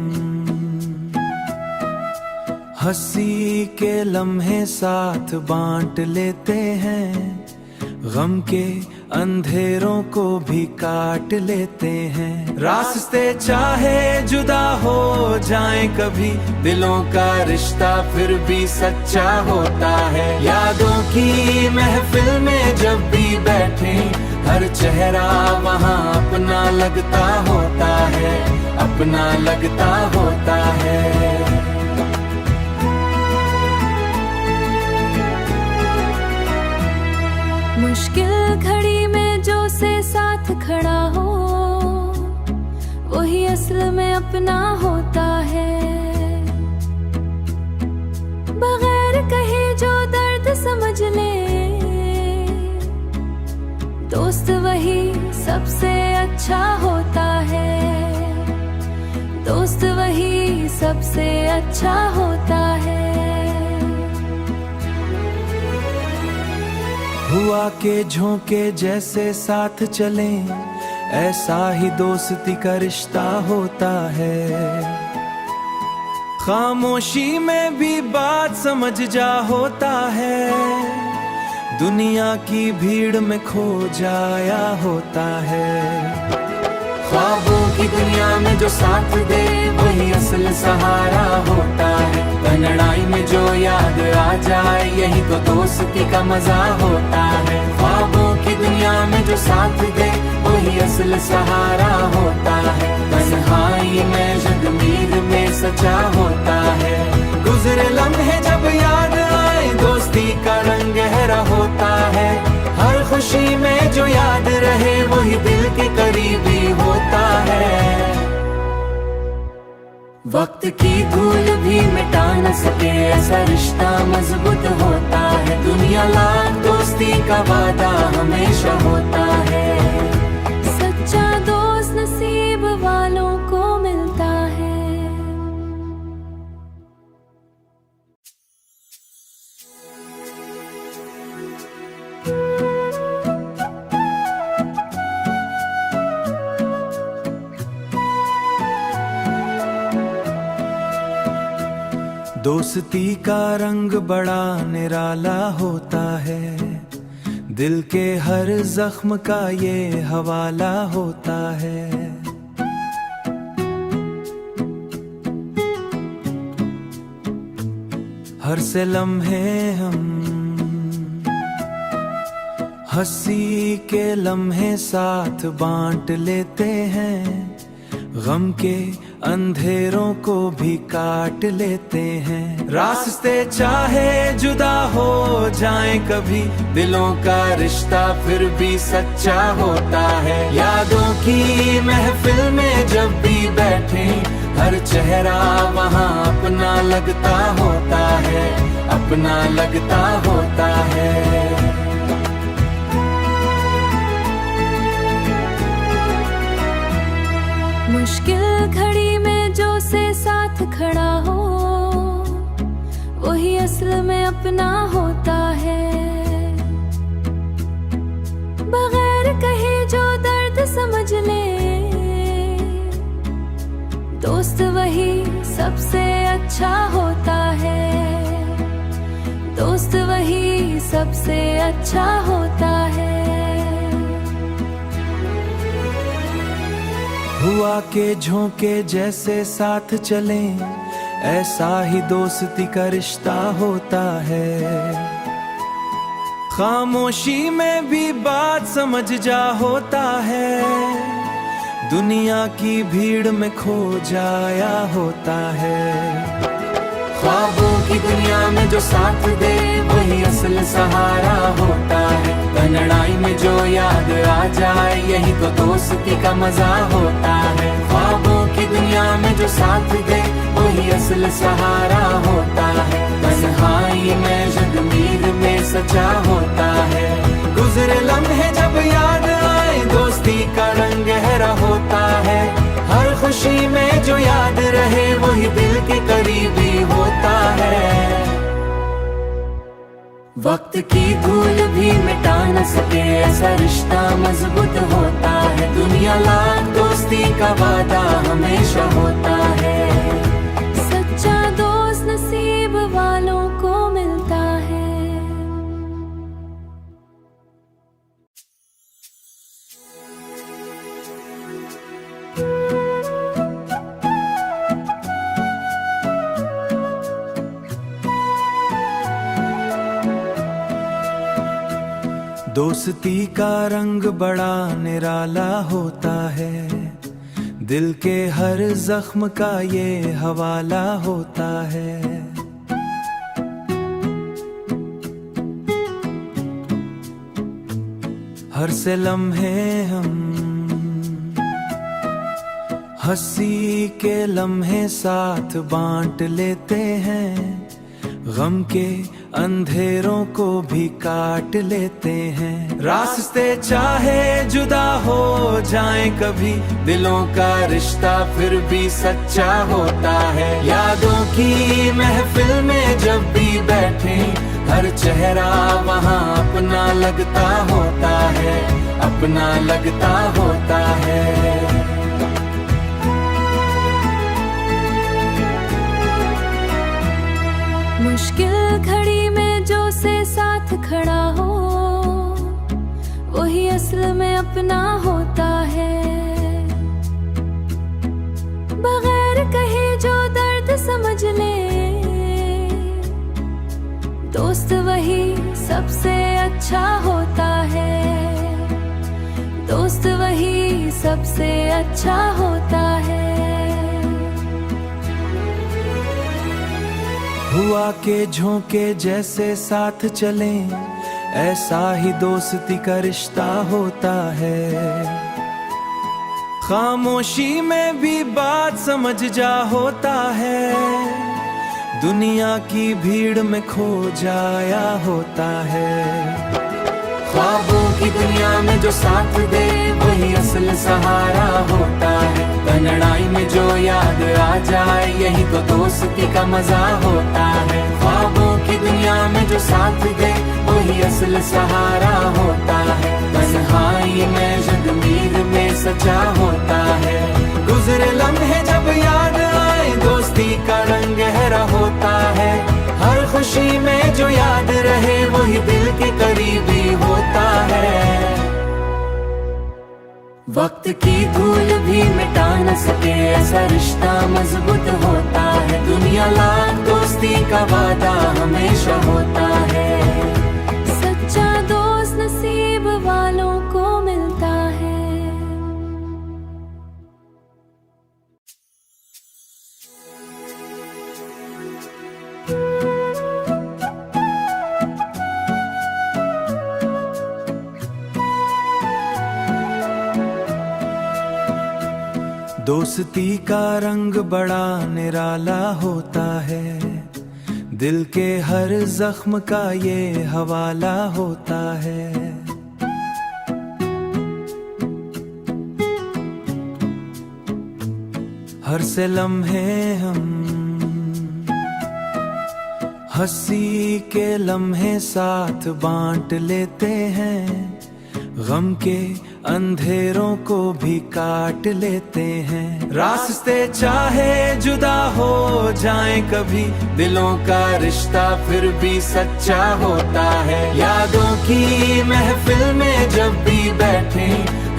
हंसी के लम्हे साथ बांट लेते हैं। गम के अंधेरों को भी काट लेते हैं। रास्ते चाहे जुदा हो जाएं कभी, दिलों का रिश्ता फिर भी सच्चा होता है। यादों की महफिल में जब भी बैठे हर चेहरा वहाँ अपना लगता होता है, अपना लगता होता है। मुश्किल घड़ी में जो से साथ खड़ा हो, वही असल में अपना होता है। बगैर कहे जो दर्द समझ ले, दोस्त वही सबसे अच्छा होता है। दोस्त वही सबसे अच्छा होता है। हुआ के झोंके जैसे साथ चलें, ऐसा ही दोस्ती का रिश्ता होता है। खामोशी में भी बात समझ जा होता है, दुनिया की भीड़ में खो जाया होता है। ख्वाबों की दुनिया में जो साथ दे, वही असल सहारा होता है। कनड़ाई में जो याद आ जाए, यही तो दोस्ती का मजा होता है। ख्वाबों की दुनिया में जो साथ दे, वही असल सहारा होता है। तन्हाई में जगमीर में सचा होता है। गुजरे लम्हे जब याद आए, दोस्ती का रंग गहरा होता है। हर खुशी में जो याद रहे, वही दिल के करीबी होता है। वक्त की धूल भी मिटा न सके, ऐसा रिश्ता मजबूत होता है। दुनिया लाख दोस्ती का वादा हमेशा होता है। सच्चा दोस्त नसीब वालों को मिलता है। दोस्ती का रंग बड़ा निराला होता है, दिल के हर जख्म का ये हवाला होता है। हर से लम्हे हम हंसी के लम्हे साथ बांट लेते हैं, गम के अंधेरों को भी काट लेते हैं। रास्ते चाहे जुदा हो जाएं कभी, दिलों का रिश्ता फिर भी सच्चा होता है। यादों की महफिल में जब भी बैठे, हर चेहरा वहाँ अपना लगता होता है, अपना लगता होता है। मुश्किल घड़ी में जो से साथ खड़ा हो, वही असल में अपना होता है। बगैर कहे जो दर्द समझ ले, दोस्त वही सबसे अच्छा होता है। दोस्त वही सबसे अच्छा होता है। हुआ के झोंके जैसे साथ चलें, ऐसा ही दोस्ती का रिश्ता होता है। खामोशी में भी बात समझ जा होता है, दुनिया की भीड़ में खो जाया होता है। ख्वाबों की दुनिया में जो साथ दे, वही असल सहारा होता है। कनड़ाई में जो याद आ जाए, यही तो दोस्ती का मजा होता है। ख्वाबों की दुनिया में जो साथ दे, वही असल सहारा होता है। तन्हाई में जगमीर में सचा होता है। गुजरे लम्हे जब याद आए, दोस्ती का रंग गहरा होता है। हर खुशी में जो याद रहे, वही दिल के करीबी होता है। वक्त की धूल भी मिटा न सके, ऐसा रिश्ता मजबूत होता है। दुनिया लाख दोस्ती का वादा हमेशा होता है। सच्चा दोस्त नसीब वालों को मिलता है। दोस्ती का रंग बड़ा निराला होता है, दिल के हर जख्म का ये हवाला होता है। हर से लम्हे हम हंसी के लम्हे साथ बांट लेते हैं, गम के अंधेरों को भी काट लेते हैं। रास्ते चाहे जुदा हो जाए कभी, दिलों का रिश्ता फिर भी सच्चा होता है। यादों की महफिल में जब भी बैठे, हर चेहरा वहाँ अपना लगता होता है, अपना लगता होता है। मुश्किल घड़ी में जो से साथ खड़ा हो, वही असल में अपना होता है। बगैर कहे जो दर्द समझ ले, दोस्त वही सबसे अच्छा होता है। दोस्त वही सबसे अच्छा होता है। हुआ के झोंके जैसे साथ चलें, ऐसा ही दोस्ती का रिश्ता होता है। खामोशी में भी बात समझ जा होता है, दुनिया की भीड़ में खो जाया होता है। ख्वाबों की दुनिया में जो साथ दे, वही असल सहारा होता है। तन्हाई में जो याद आ जाए, यही तो दोस्ती का मजा होता है। ख्वाबों की दुनिया में जो साथ दे, वही असल सहारा होता है। तन्हाई में जगमीर में सच्चा होता है। गुजरे लम्हे जब याद आए, दोस्ती का रंग गहरा होता है। हर खुशी में जो याद रहे, वही दिल के करीबी होता है। वक्त की धूल भी मिटा न सके, ऐसा रिश्ता मजबूत होता है। दुनिया लाख दोस्ती का वादा हमेशा होता है। सच्चा दोस्त नसीब वालों को मिलता है। दोस्ती का रंग बड़ा निराला होता है, दिल के हर जख्म का ये हवाला होता है। हर से लम्हे हम हंसी के लम्हे साथ बांट लेते हैं, गम के अंधेरों को भी काट लेते हैं। रास्ते चाहे जुदा हो जाए कभी, दिलों का रिश्ता फिर भी सच्चा होता है। यादों की महफिल में जब भी बैठे,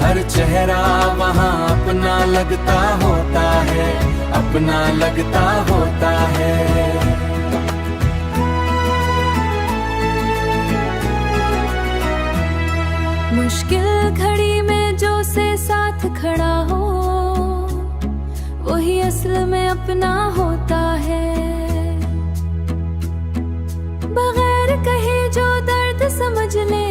हर चेहरा वहाँ अपना लगता होता है, अपना लगता होता है। मुश्किल घड़ी में जो से साथ खड़ा हो, वही असल में अपना होता है। बगैर कहे जो दर्द समझ ले,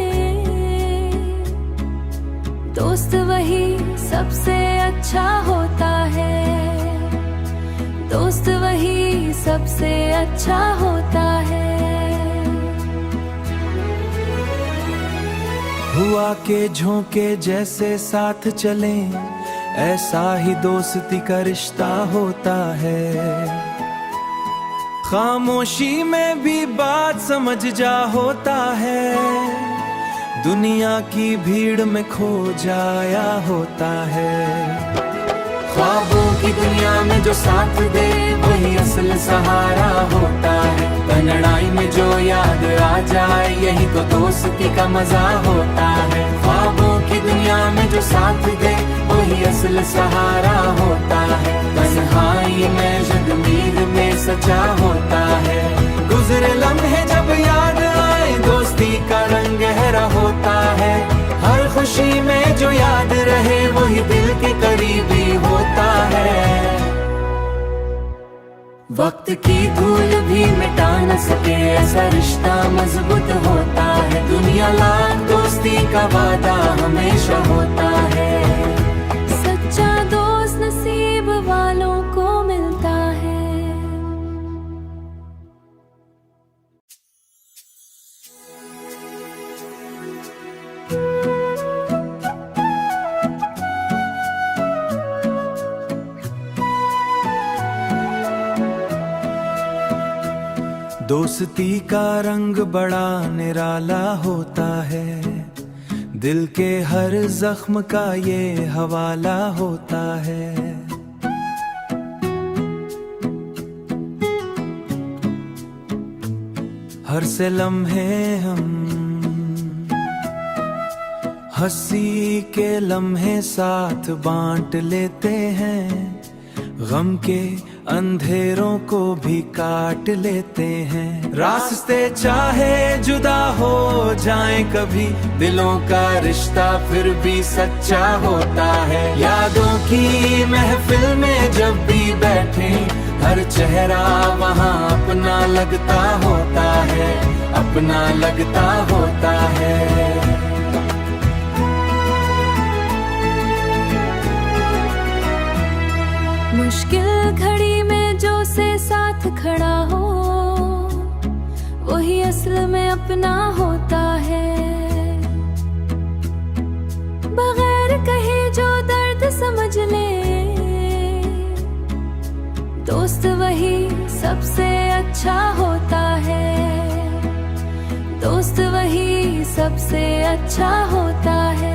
दोस्त वही सबसे अच्छा होता है। दोस्त वही सबसे अच्छा होता है। हुआ के झोंके जैसे साथ चलें, ऐसा ही दोस्ती का रिश्ता होता है। खामोशी में भी बात समझ जा होता है, दुनिया की भीड़ में खो जाया होता है। ख्वाबों की दुनिया में जो साथ दे, वही असल सहारा होता है। तन्हाई में जो याद आ जाए, यही तो दोस्ती का मजा होता है। ख्वाबों की दुनिया में जो साथ दे, वही असल सहारा होता है। तन्हाई में जगमीर में सच्चा होता है। गुजरे लम्हे जब याद आए, दोस्ती का रंग गहरा होता है। हर खुशी में जो याद रहे वही दिल के करीबी होता है। वक्त की धूल भी मिटा न सके ऐसा रिश्ता मजबूत होता है। दुनिया लाख दोस्ती का वादा हमेशा होता है। सच्चा दोस्त नसीब वालों को मिलता है। दोस्ती का रंग बड़ा निराला होता है। दिल के हर जख्म का ये हवाला होता है। हर से लम्हे हम हंसी के लम्हे साथ बांट लेते हैं। गम के अंधेरों को भी काट लेते हैं। रास्ते चाहे जुदा हो जाएं कभी, दिलों का रिश्ता फिर भी सच्चा होता है। यादों की महफिल में जब भी बैठे, हर चेहरा वहाँ अपना लगता होता है, अपना लगता होता है। मुश्किल घड़ी में जो से साथ खड़ा हो, वही असल में अपना होता है। बगैर कहे जो दर्द समझ ले, दोस्त वही सबसे अच्छा होता है। दोस्त वही सबसे अच्छा होता है।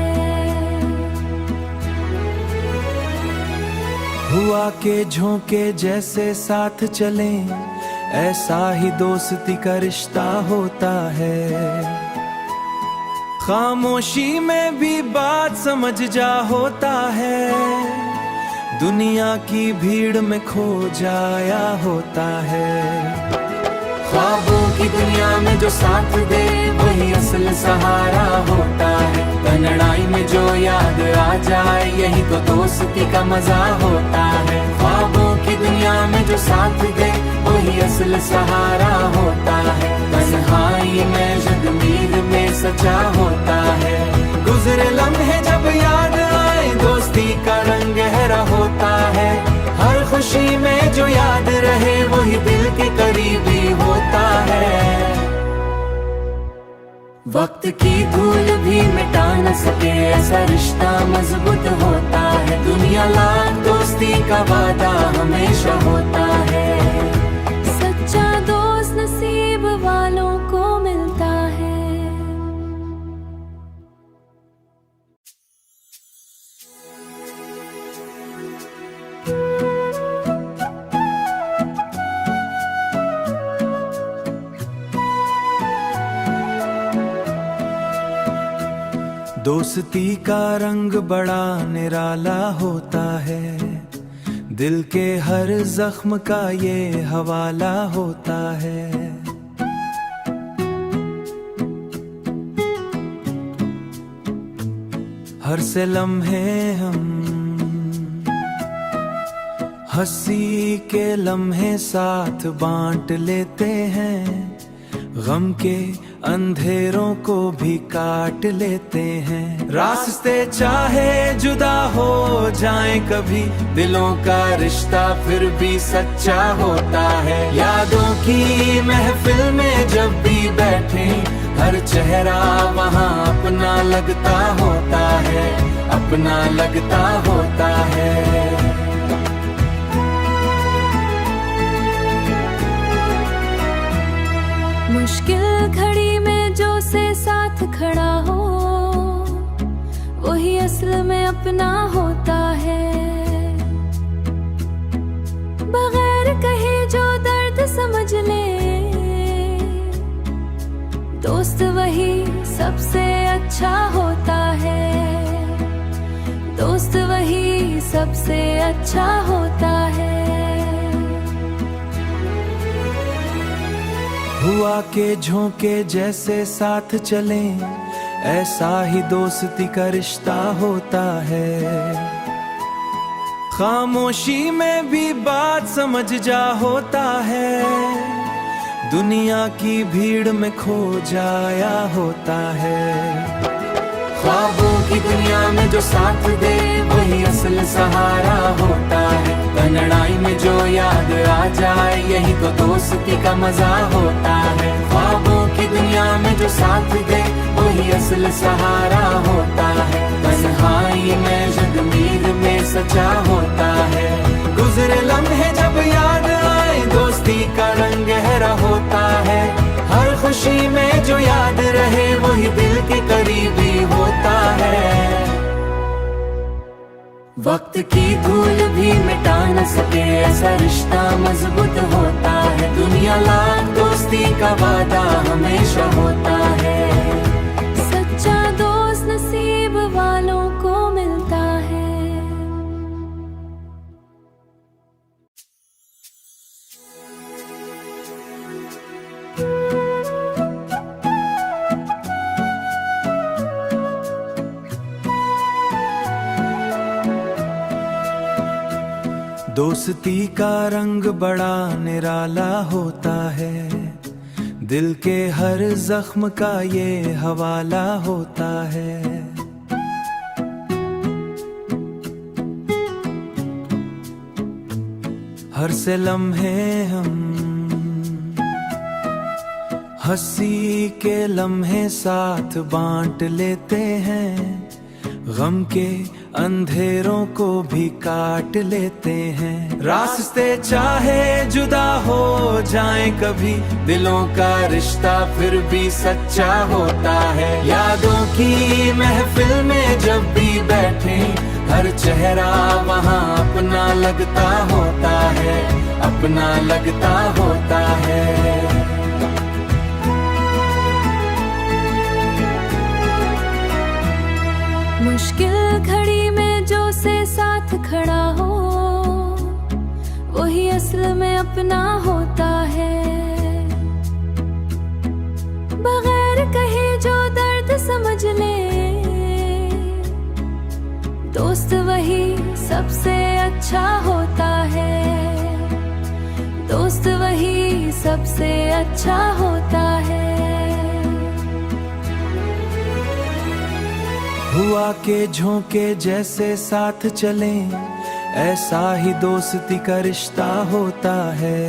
हुआ के झोंके जैसे साथ चले, ऐसा ही दोस्ती का रिश्ता होता है। खामोशी में भी बात समझ जा होता है। दुनिया की भीड़ में खो जाया होता है। ख्वाबों की दुनिया में जो साथ दे वही असल सहारा होता है। तन्हाई में जो याद आ जाए यही तो दोस्ती का मजा होता है। ख्वाबों की दुनिया में जो साथ दे वही असल सहारा होता है। तन्हाई में जगमीर में सच्चा होता है। गुजरे लम्हे जब याद आए दोस्ती का रंग गहरा होता है। हर खुशी में जो याद रहे वही दिल के करीबी होता है। वक्त की धूल भी मिटा न सके ऐसा रिश्ता मजबूत होता है। दुनिया लाख दोस्ती का वादा हमेशा होता है। सच्चा दोस्त नसीब वालों को मिलता है। दोस्ती का रंग बड़ा निराला होता है। दिल के हर जख्म का ये हवाला होता है। हर से लम्हे हम हंसी के लम्हे साथ बांट लेते हैं। गम के अंधेरों को भी काट लेते हैं। रास्ते चाहे जुदा हो जाएं कभी, दिलों का रिश्ता फिर भी सच्चा होता है। यादों की महफिल में जब भी बैठे, हर चेहरा वहाँ अपना लगता होता है, अपना लगता होता है। मुश्किल घड़ी में जो से साथ खड़ा हो, वही असल में अपना होता है। बगैर कहे जो दर्द समझ ले, दोस्त वही सबसे अच्छा होता है। दोस्त वही सबसे अच्छा होता है। हुआ के झोंके जैसे साथ चले, ऐसा ही दोस्ती का रिश्ता होता है। खामोशी में भी बात समझ जा होता है, दुनिया की भीड़ में खो जाया होता है। ख्वाबों की दुनिया में जो साथ दे वही असल सहारा होता है। कनड़ाई में जो याद आ जाए यही तो दोस्ती का मजा होता है। ख्वाबों की दुनिया में जो साथ दे वही असल सहारा होता है। तन्हाई में जगमीर में सचा होता है। गुजरे लम्हे जब याद आए दोस्ती का रंग गहरा होता है। हर खुशी में जो याद रहे वही दिल के करीबी होता है। वक्त की धूल भी मिटा न सके ऐसा रिश्ता मजबूत होता है। दुनिया लाख दोस्ती का वादा हमेशा होता है। सच्चा दोस्त नसीब वालों को मिलता है। दोस्ती का रंग बड़ा निराला होता है। दिल के हर जख्म का ये हवाला होता है। हर से लम्हे हम हंसी के लम्हे साथ बांट लेते हैं। गम के अंधेरों को भी काट लेते हैं। रास्ते चाहे जुदा हो जाएं कभी, दिलों का रिश्ता फिर भी सच्चा होता है। यादों की महफिल में जब भी बैठे हर चेहरा वहाँ अपना लगता होता है, अपना लगता होता है। मुश्किल घड़ी में जो से साथ खड़ा हो वही असल में अपना होता है। बगैर कहे जो दर्द समझ ले दोस्त वही सबसे अच्छा होता है। दोस्त वही सबसे अच्छा होता है। हुआ के झोंके जैसे साथ चले, ऐसा ही दोस्ती का रिश्ता होता है।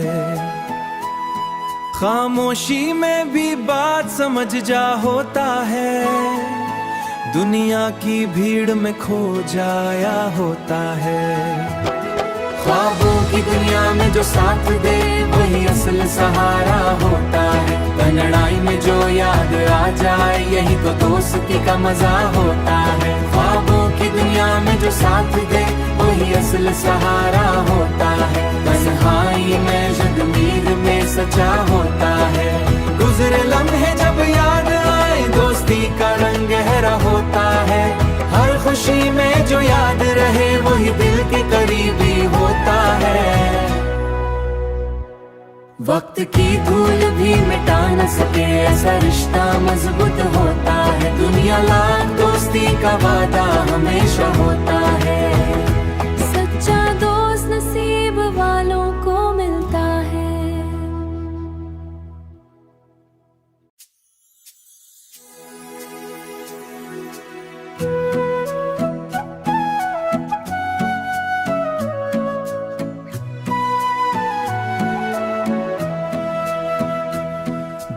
खामोशी में भी बात समझ जा होता है, दुनिया की भीड़ में खो जाया होता है। ख्वाबों की दुनिया में जो साथ दे वही असल सहारा होता है। कनड़ाई में जो याद आ जाए यही तो दोस्ती का मजा होता है। ख्वाबों की दुनिया में जो साथ दे वही असल सहारा होता है। तन्हाई में जगमीर में सचा होता है। गुजरे लम्हे जब याद आए दोस्ती का रंग गहरा होता है। हर खुशी में जो याद रहे वही दिल के करीबी होता है। वक्त की धूल भी मिटा न सके ऐसा रिश्ता मजबूत होता है। दुनिया लाख दोस्ती का वादा हमेशा होता है। सच्चा दोस्त नसीब वालों को मिलता है।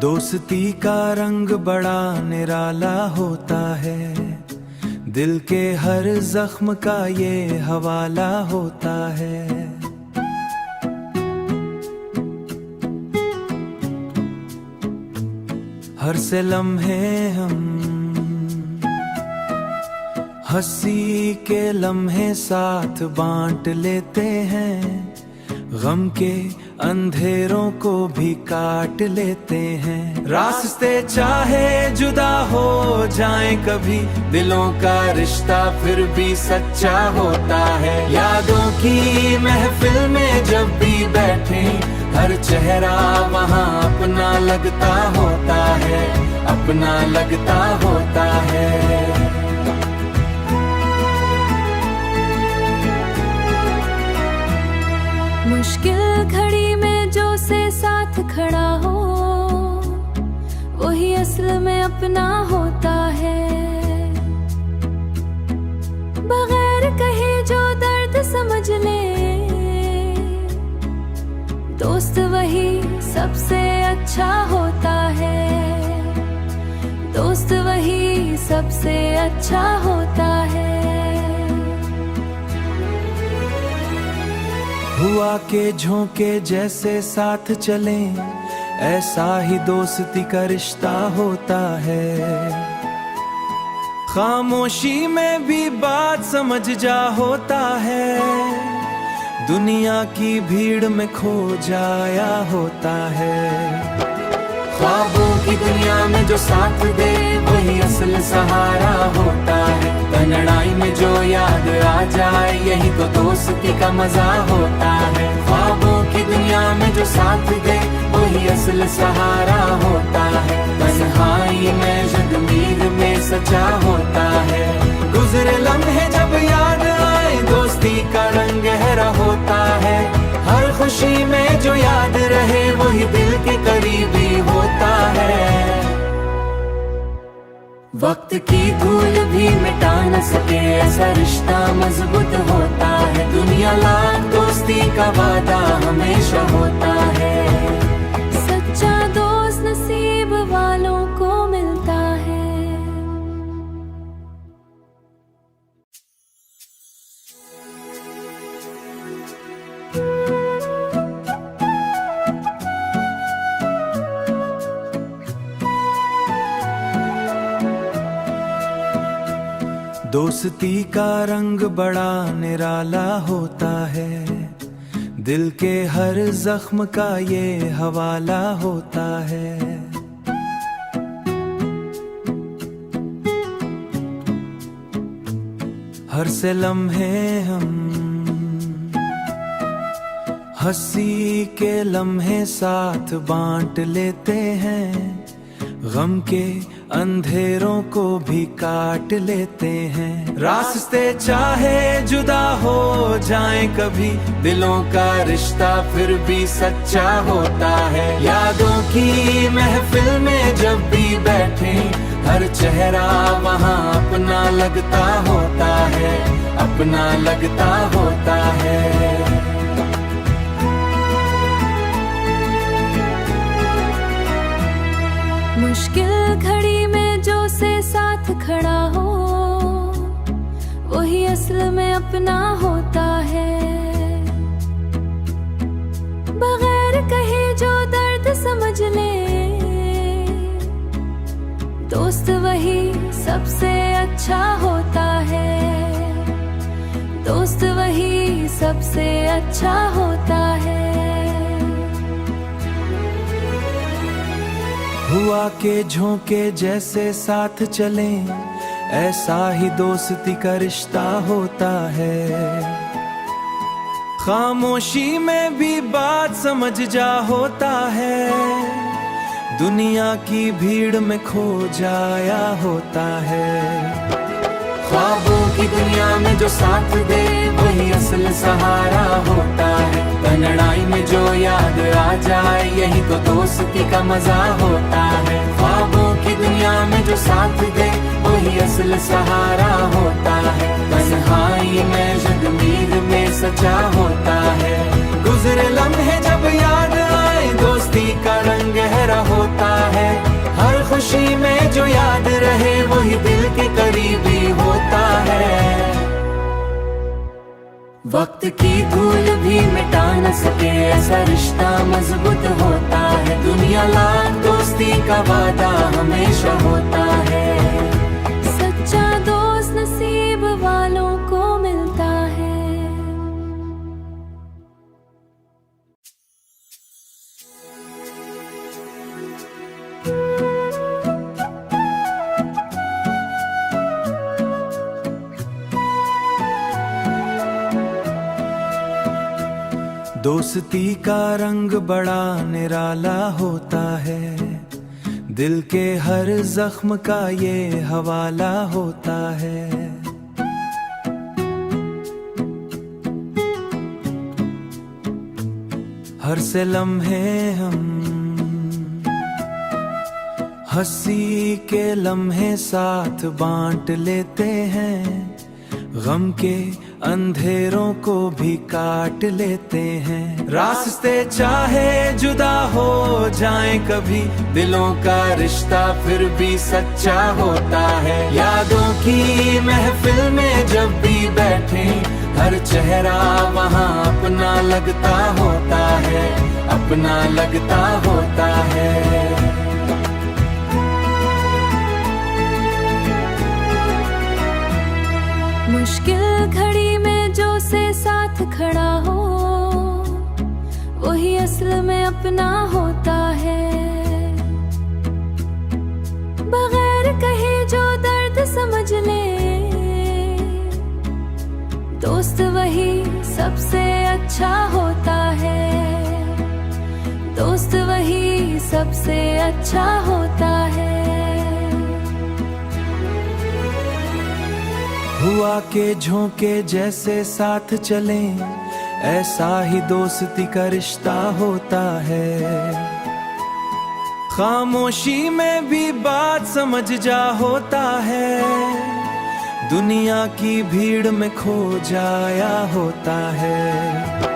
दोस्ती का रंग बड़ा निराला होता है। दिल के हर जख्म का ये हवाला होता है। हर से लम्हे हम हंसी के लम्हे साथ बांट लेते हैं। गम के अंधेरों को भी काट लेते हैं। रास्ते चाहे जुदा हो जाएं कभी, दिलों का रिश्ता फिर भी सच्चा होता है। यादों की महफिल में जब भी बैठे हर चेहरा वहाँ अपना लगता होता है, अपना लगता होता है। मुश्किल घड़ी में जो से साथ खड़ा हो, वही असल में अपना होता है। बगैर कहे जो दर्द समझ ले, दोस्त वही सबसे अच्छा होता है। दोस्त वही सबसे अच्छा होता है। हुआ के झोंके जैसे साथ चलें, ऐसा ही दोस्ती का रिश्ता होता है। खामोशी में भी बात समझ जा होता है, दुनिया की भीड़ में खो जाया होता है। ख्वाबों की दुनिया में जो साथ दे, वही असल सहारा होता है। कनड़ाई में जो याद आ जाए, यही तो दोस्ती का मजा होता है। ख्वाबों की दुनिया में जो साथ दे, वही असल सहारा होता है। तन्हाई में जगमीर में सचा होता है। गुजरे लम्हे जब याद आए, दोस्ती का रंग गहरा होता है। हर खुशी में जो याद रहे, वही दिल के करीबी होता है। वक्त की धूल भी मिटा न सके, ऐसा रिश्ता मजबूत होता है। दुनिया लाख दोस्ती का वादा हमेशा होता है। सच्चा दोस्त नसीब वालों को मिलता है। दोस्ती का रंग बड़ा निराला होता है, दिल के हर जख्म का ये हवाला होता है। हर से लम्हे हम हंसी के लम्हे साथ बांट लेते हैं, गम के अंधेरों को भी काट लेते हैं। रास्ते चाहे जुदा हो जाएं कभी, दिलों का रिश्ता फिर भी सच्चा होता है। यादों की महफिल में जब भी बैठे, हर चेहरा वहाँ अपना लगता होता है, अपना लगता होता है। मुश्किल घड़ी में जो से साथ खड़ा हो, वही असल में अपना होता है। बगैर कहे जो दर्द समझ ले, दोस्त वही सबसे अच्छा होता है। दोस्त वही सबसे अच्छा होता है। हुआ के झोंके जैसे साथ चलें, ऐसा ही दोस्ती का रिश्ता होता है। खामोशी में भी बात समझ जा होता है, दुनिया की भीड़ में खो जाया होता है। ख्वाबों की दुनिया में जो साथ दे, वही असल सहारा होता है। कनड़ाई में जो याद आ जाए, यही तो दोस्ती का मजा होता है। ख्वाबों की दुनिया में जो साथ दे, वही असल सहारा होता है। तन्हाई में जगमीर में सचा होता है। गुजरे लम्हे जब याद आए, दोस्ती का रंग गहरा होता है। हर खुशी में जो याद रहे, वही दिल के करीबी होता है। वक्त की धूल भी मिटा न सके, ऐसा रिश्ता मजबूत होता है। दुनिया लाख दोस्ती का वादा हमेशा होता है। सच्चा दोस्त नसीब वालों को मिलता है। दोस्ती का रंग बड़ा निराला होता है, दिल के हर जख्म का ये हवाला होता है। हर से लम्हे हम हंसी के लम्हे साथ बांट लेते हैं, गम के अंधेरों को भी काट लेते हैं। रास्ते चाहे जुदा हो जाएं कभी, दिलों का रिश्ता फिर भी सच्चा होता है। यादों की महफिल में जब भी बैठे, हर चेहरा वहाँ अपना लगता होता है, अपना लगता होता है। मुश्किल घड़ी में जो से साथ खड़ा हो, वही असल में अपना होता है। बगैर कहे जो दर्द समझ ले, दोस्त वही सबसे अच्छा होता है। दोस्त वही सबसे अच्छा होता है। हुआ के झोंके जैसे साथ चलें, ऐसा ही दोस्ती का रिश्ता होता है। खामोशी में भी बात समझ जा होता है, दुनिया की भीड़ में खो जाया होता है।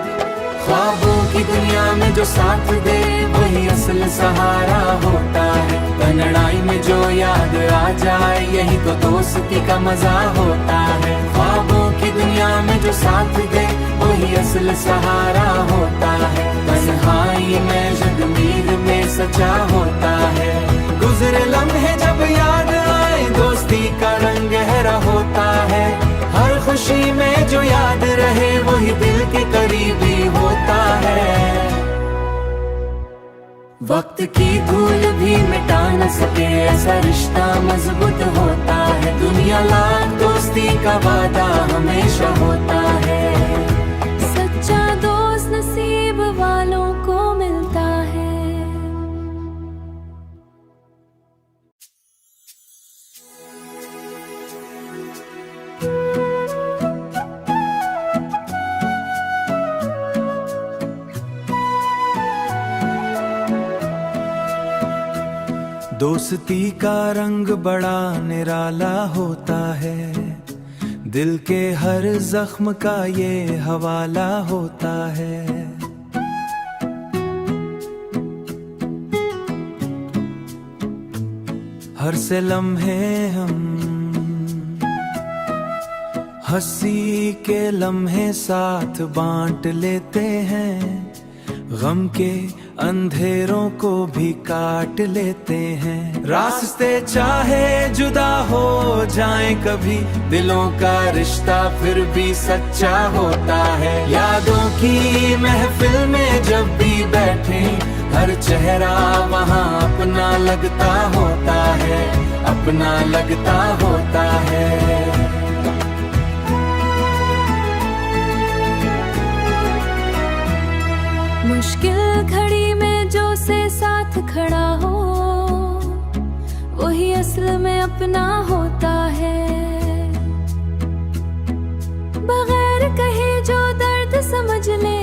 ख्वाबों की दुनिया में जो साथ दे, वही असल सहारा होता है। तन्हाई में जो याद आ जाए, यही तो दोस्ती का मजा होता है। ख्वाबों की दुनिया में जो साथ दे, वही असल सहारा होता है। तन्हाई में जगमीर में सच्चा होता है। गुजरे लम्हे जब याद आए, दोस्ती का रंग गहरा होता है। हर खुशी में जो याद रहे, वही दिल के करीबी होता है। वक्त की धूल भी मिटा न सके, ऐसा रिश्ता मजबूत होता है। दुनिया लाख दोस्ती का वादा हमेशा होता है। सच्चा दोस्त नसीब वालों को मिलता है। दोस्ती का रंग बड़ा निराला होता है, दिल के हर जख्म का ये हवाला होता है। हर से लम्हे हम हंसी के लम्हे साथ बांट लेते हैं, गम के अंधेरों को भी काट लेते हैं। रास्ते चाहे जुदा हो जाएं कभी, दिलों का रिश्ता फिर भी सच्चा होता है। यादों की महफिल में जब भी बैठे, हर चेहरा वहाँ अपना लगता होता है, अपना लगता होता है। मुश्किल घड़ी में जो से साथ खड़ा हो, वही असल में अपना होता है। बगैर कहे जो दर्द समझ ले,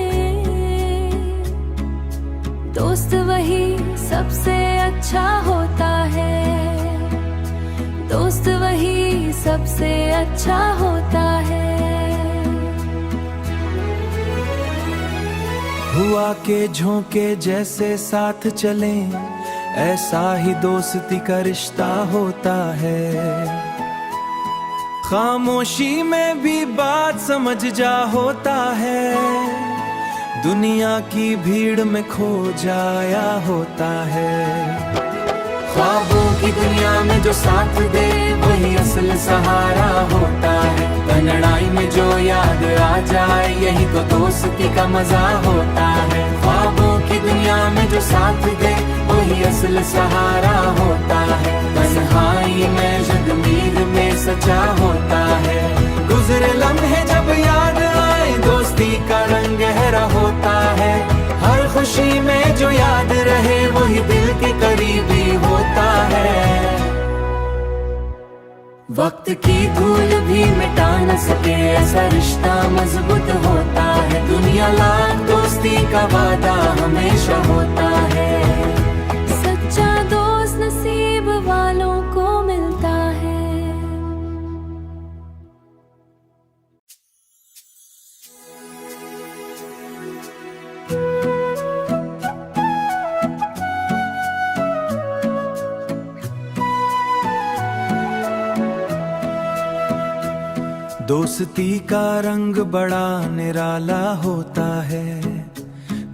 दोस्त वही सबसे अच्छा होता है। दोस्त वही सबसे अच्छा होता है। हुआ के झोंके जैसे साथ चलें, ऐसा ही दोस्ती का रिश्ता होता है। खामोशी में भी बात समझ जा होता है, दुनिया की भीड़ में खो जाया होता है। ख्वाबों की दुनिया में जो साथ दे, वही असल सहारा होता है। तन्हाई में जो याद आ जाए, यही तो दोस्ती का मजा होता है। ख्वाबों की दुनिया में जो साथ दे, वही असल सहारा होता है। तन्हाई में जगमीर में सच्चा होता है। गुजरे लम्हे जब याद आए, दोस्ती का रंग गहरा होता है। खामोशी में जो याद रहे वही दिल के करीबी होता है। वक्त की धूल भी मिटा न सके ऐसा रिश्ता मजबूत होता है। दुनिया लाख दोस्ती का वादा हमेशा होता है। सच्चा दोस्त नसीब वालों को मिलता है। दोस्ती का रंग बड़ा निराला होता है।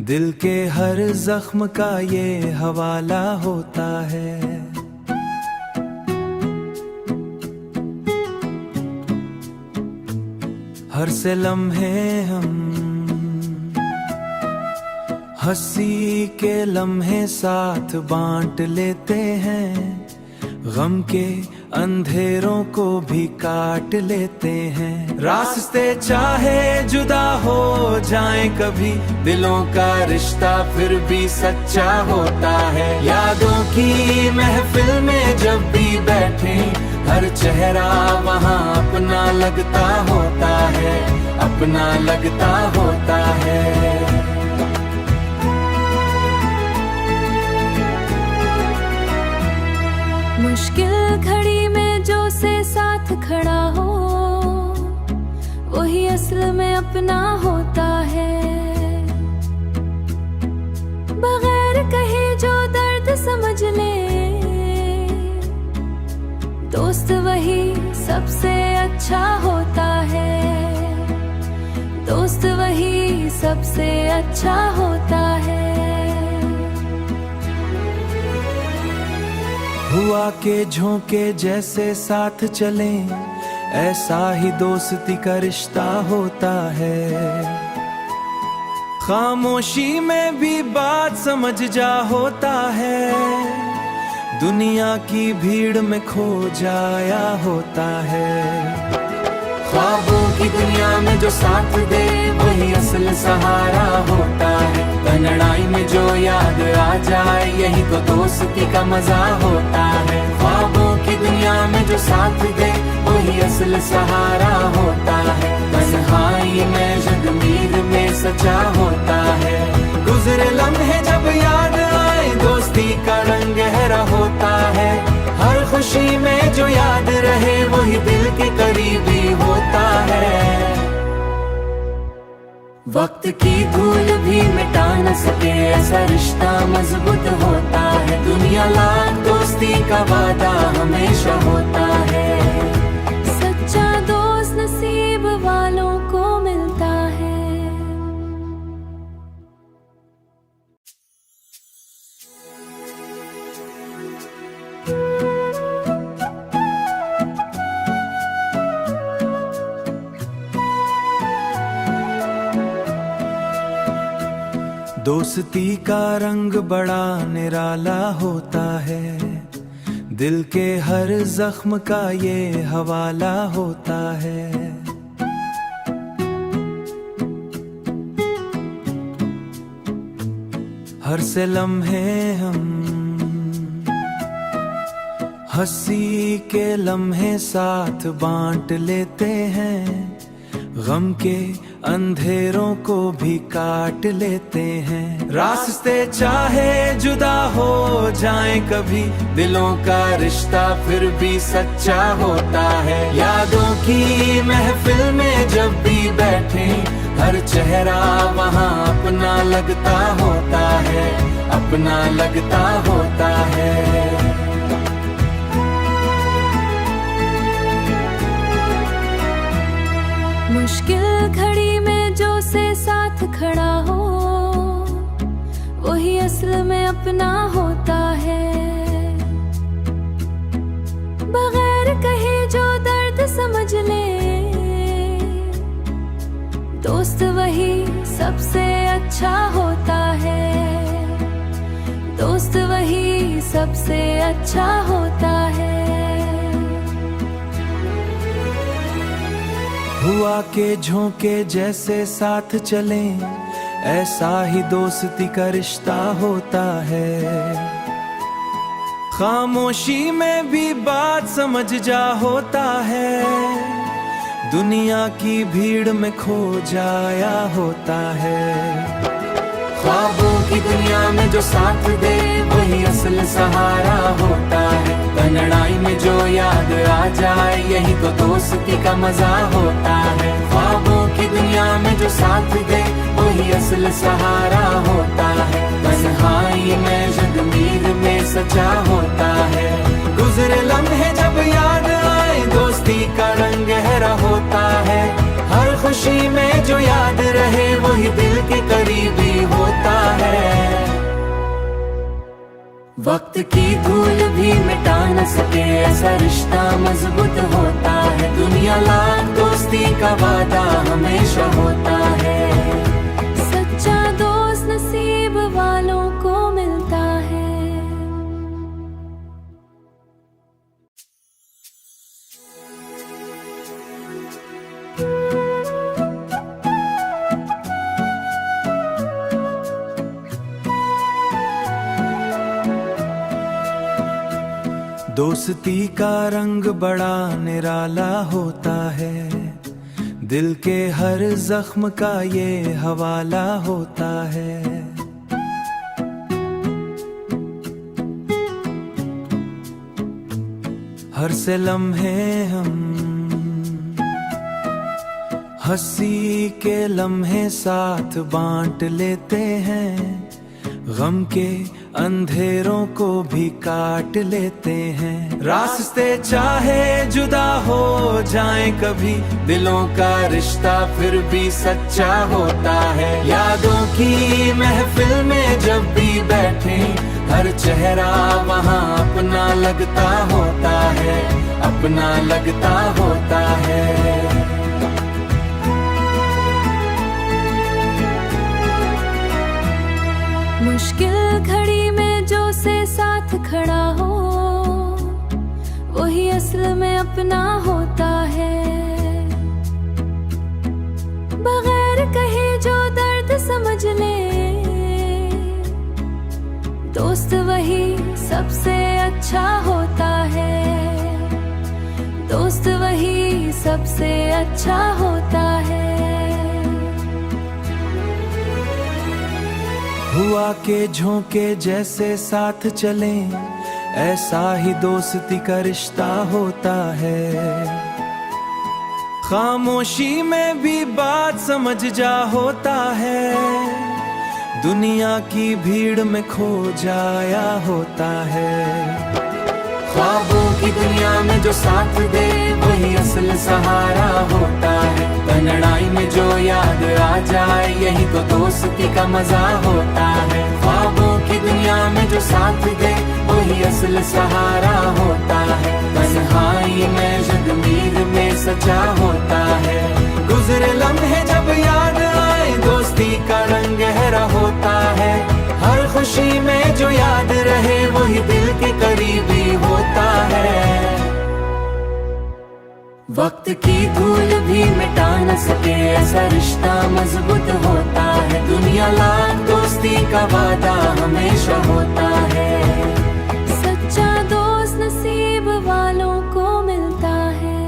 दिल के हर जख्म का ये हवाला होता है। हर से लम्हे हम हंसी के लम्हे साथ बांट लेते हैं। गम के अंधेरों को भी काट लेते हैं। रास्ते चाहे जुदा हो जाए कभी, दिलों का रिश्ता फिर भी सच्चा होता है। यादों की महफिल में जब भी बैठे, हर चेहरा वहाँ अपना लगता होता है, अपना लगता होता है। मुश्किल घड़ी में जो से साथ खड़ा हो, वही असल में अपना होता है। बगैर कहे जो दर्द समझ ले, दोस्त वही सबसे अच्छा होता है। दोस्त वही सबसे अच्छा होता है। हुआ के झोंके जैसे साथ चले, ऐसा ही दोस्ती का रिश्ता होता है। खामोशी में भी बात समझ जा होता है। दुनिया की भीड़ में खो जाया होता है। ख्वाबों की दुनिया में जो साथ दे वही असल सहारा होता है। तन्हाई में जो याद आ जाए यही तो दोस्ती का मजा होता है। ख्वाबों की दुनिया में जो साथ दे वही असल सहारा होता है। तन्हाई में जगमीर में सच्चा होता है। गुजरे लम्हे जब याद आए दोस्ती का रंग गहरा होता है। हर खुशी में जो याद रहे वही दिल के करीबी होता है। वक्त की धूल भी मिटा न सके ऐसा रिश्ता मजबूत होता है। दुनिया लाख दोस्ती का वादा हमेशा होता है। सच्चा दोस्त नसीब वालों को मिलता है। दोस्ती का रंग बड़ा निराला होता है। दिल के हर जख्म का ये हवाला होता है। हर से लम्हे हम हंसी के लम्हे साथ बांट लेते हैं। गम के अंधेरों को भी काट लेते हैं। रास्ते चाहे जुदा हो जाए कभी, दिलों का रिश्ता फिर भी सच्चा होता है। यादों की महफिल में जब भी बैठे, हर चेहरा वहाँ अपना लगता होता है, अपना लगता होता है। मुश्किल घड़ी में जो से साथ खड़ा हो, वही असल में अपना होता है। बगैर कहे जो दर्द समझ ले, दोस्त वही सबसे अच्छा होता है। दोस्त वही सबसे अच्छा होता है। हुआ के झोंके जैसे साथ चले, ऐसा ही दोस्ती का रिश्ता होता है। खामोशी में भी बात समझ जा होता है, दुनिया की भीड़ में खो जाया होता है। ख्वाबों की दुनिया में जो साथ दे वही असल सहारा होता है। कनड़ाई में जो याद आ जाए यही तो दोस्ती का मजा होता है। ख्वाबों की दुनिया में जो साथ दे वही असल सहारा होता है। तन्हाई में जगमीर में सच्चा होता है। गुजरे लम्हे जब याद आए दोस्ती का रंग गहरा होता है। हर खुशी में जो याद रहे वही दिल के करीबी होता है। वक्त की धूल भी मिटा न सके ऐसा रिश्ता मजबूत होता है। दुनिया लाख दोस्ती का वादा हमेशा होता है। सच्चा दोस्त नसीब वालों को मिलता है। दोस्ती का रंग बड़ा निराला होता है। दिल के हर जख्म का ये हवाला होता है। हर से लम्हे हम हंसी के लम्हे साथ बांट लेते हैं। गम के अंधेरों को भी काट लेते हैं। रास्ते चाहे जुदा हो जाएं कभी, दिलों का रिश्ता फिर भी सच्चा होता है। यादों की महफिल में जब भी बैठे हर चेहरा वहाँ अपना लगता होता है, अपना लगता होता है। मुश्किल घड़ी में जो से साथ खड़ा हो वही असल में अपना होता है। बगैर कहे जो दर्द समझ ले दोस्त वही सबसे अच्छा होता है। दोस्त वही सबसे अच्छा होता है। हुआ के झोंके जैसे साथ चले ऐसा ही दोस्ती का रिश्ता होता है। खामोशी में भी बात समझ जा होता है, दुनिया की भीड़ में खो जाया होता है। ख्वाबों की दुनिया में जो साथ दे वही असल सहारा होता है। कनड़ाई में जो याद आ जाए यही तो दोस्ती का मजा होता है। ख्वाबों की दुनिया में जो साथ दे वही असल सहारा होता है। तन्हाई में जगमीर में सच्चा होता है। गुजरे लम्हे जब याद आए दोस्ती का रंग गहरा होता है। हर खुशी में जो याद रहे वही दिल के करीबी होता है। वक्त की धूल भी मिटा न सके ऐसा रिश्ता मजबूत होता है। दुनिया लाख दोस्ती का वादा हमेशा होता है। सच्चा दोस्त नसीब वालों को मिलता है।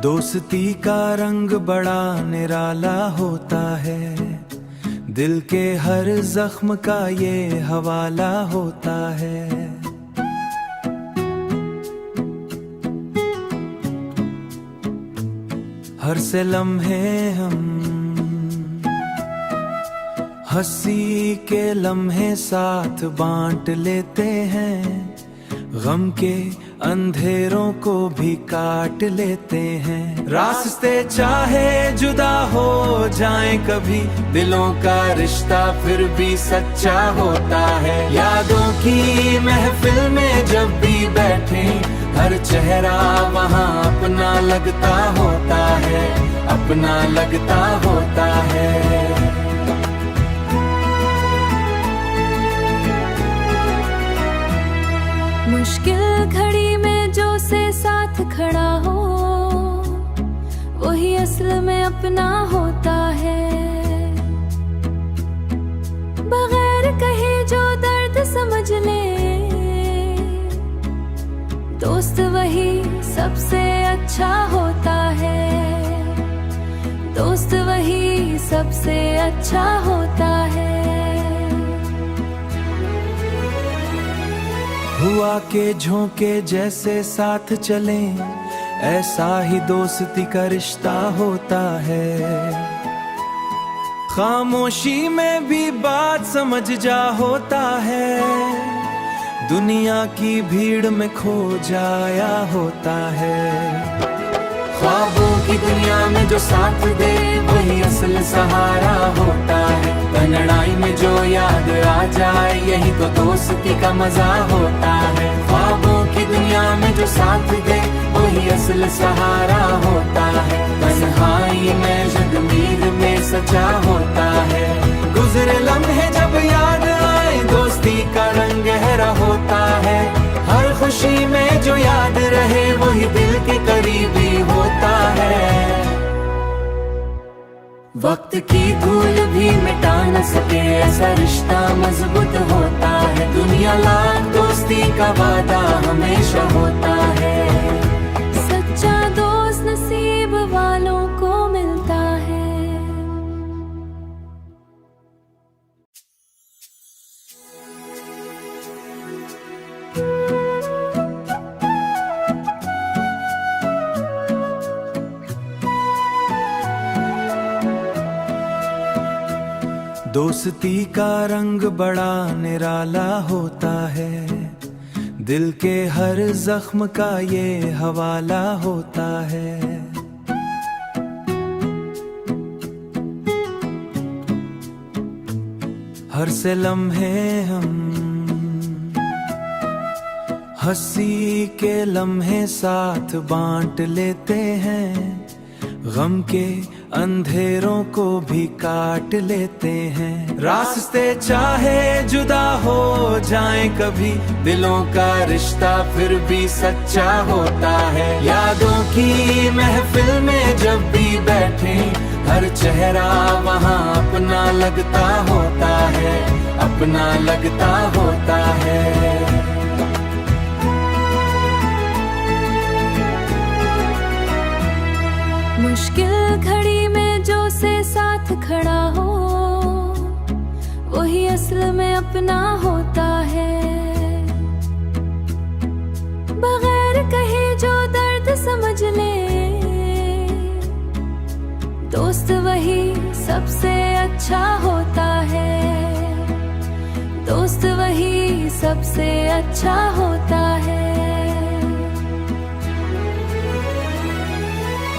दोस्ती का रंग बड़ा निराला होता है। दिल के हर जख्म का ये हवाला होता है। हर से लम्हे हम हंसी के लम्हे साथ बांट लेते हैं। गम के अंधेरों को भी काट लेते हैं। रास्ते चाहे जुदा हो जाएं कभी, दिलों का रिश्ता फिर भी सच्चा होता है। यादों की महफिल में जब भी बैठे हर चेहरा वहाँ अपना लगता होता है, अपना लगता होता है। मुश्किल घड़ी में जो से साथ खड़ा हो, वही असल में अपना होता है। बगैर कहे जो दर्द समझ ले, दोस्त वही सबसे अच्छा होता है। दोस्त वही सबसे अच्छा होता है। हुआ के झोंके जैसे साथ चलें, ऐसा ही दोस्ती का रिश्ता होता है। खामोशी में भी बात समझ जा होता है, दुनिया की भीड़ में खो जाया होता है। ख्वाबों की दुनिया में जो साथ दे, वही असल सहारा होता है। तन्हाई में जो याद आ जाए, यही तो दोस्ती का मजा होता है। ख्वाबों की दुनिया में जो साथ दे, वही असल सहारा होता है। तन्हाई में जगमीर में सचा होता है। गुजरे लम्हे जब याद आए, दोस्ती का रंग गहरा होता है। हर खुशी में जो याद रहे, वही दिल के करीबी होता है। वक्त की धूल भी मिटा न सके, ऐसा रिश्ता मजबूत होता है। दुनिया लाख दोस्ती का वादा हमेशा होता है। सच्चा दोस्त नसीब वालों को मिलता है। दोस्ती का रंग बड़ा निराला होता है, दिल के हर जख्म का ये हवाला होता है। हर से लम्हे हम हंसी के लम्हे साथ बांट लेते हैं, गम के अंधेरों को भी काट लेते हैं। रास्ते चाहे जुदा हो जाएं कभी, दिलों का रिश्ता फिर भी सच्चा होता है। यादों की महफिल में जब भी बैठे, हर चेहरा वहाँ अपना लगता होता है, अपना लगता होता है। मुश्किल घड़ी में जो से साथ खड़ा हो, वही असल में अपना होता है। बगैर कहे जो दर्द समझ ले, दोस्त वही सबसे अच्छा होता है। दोस्त वही सबसे अच्छा होता है।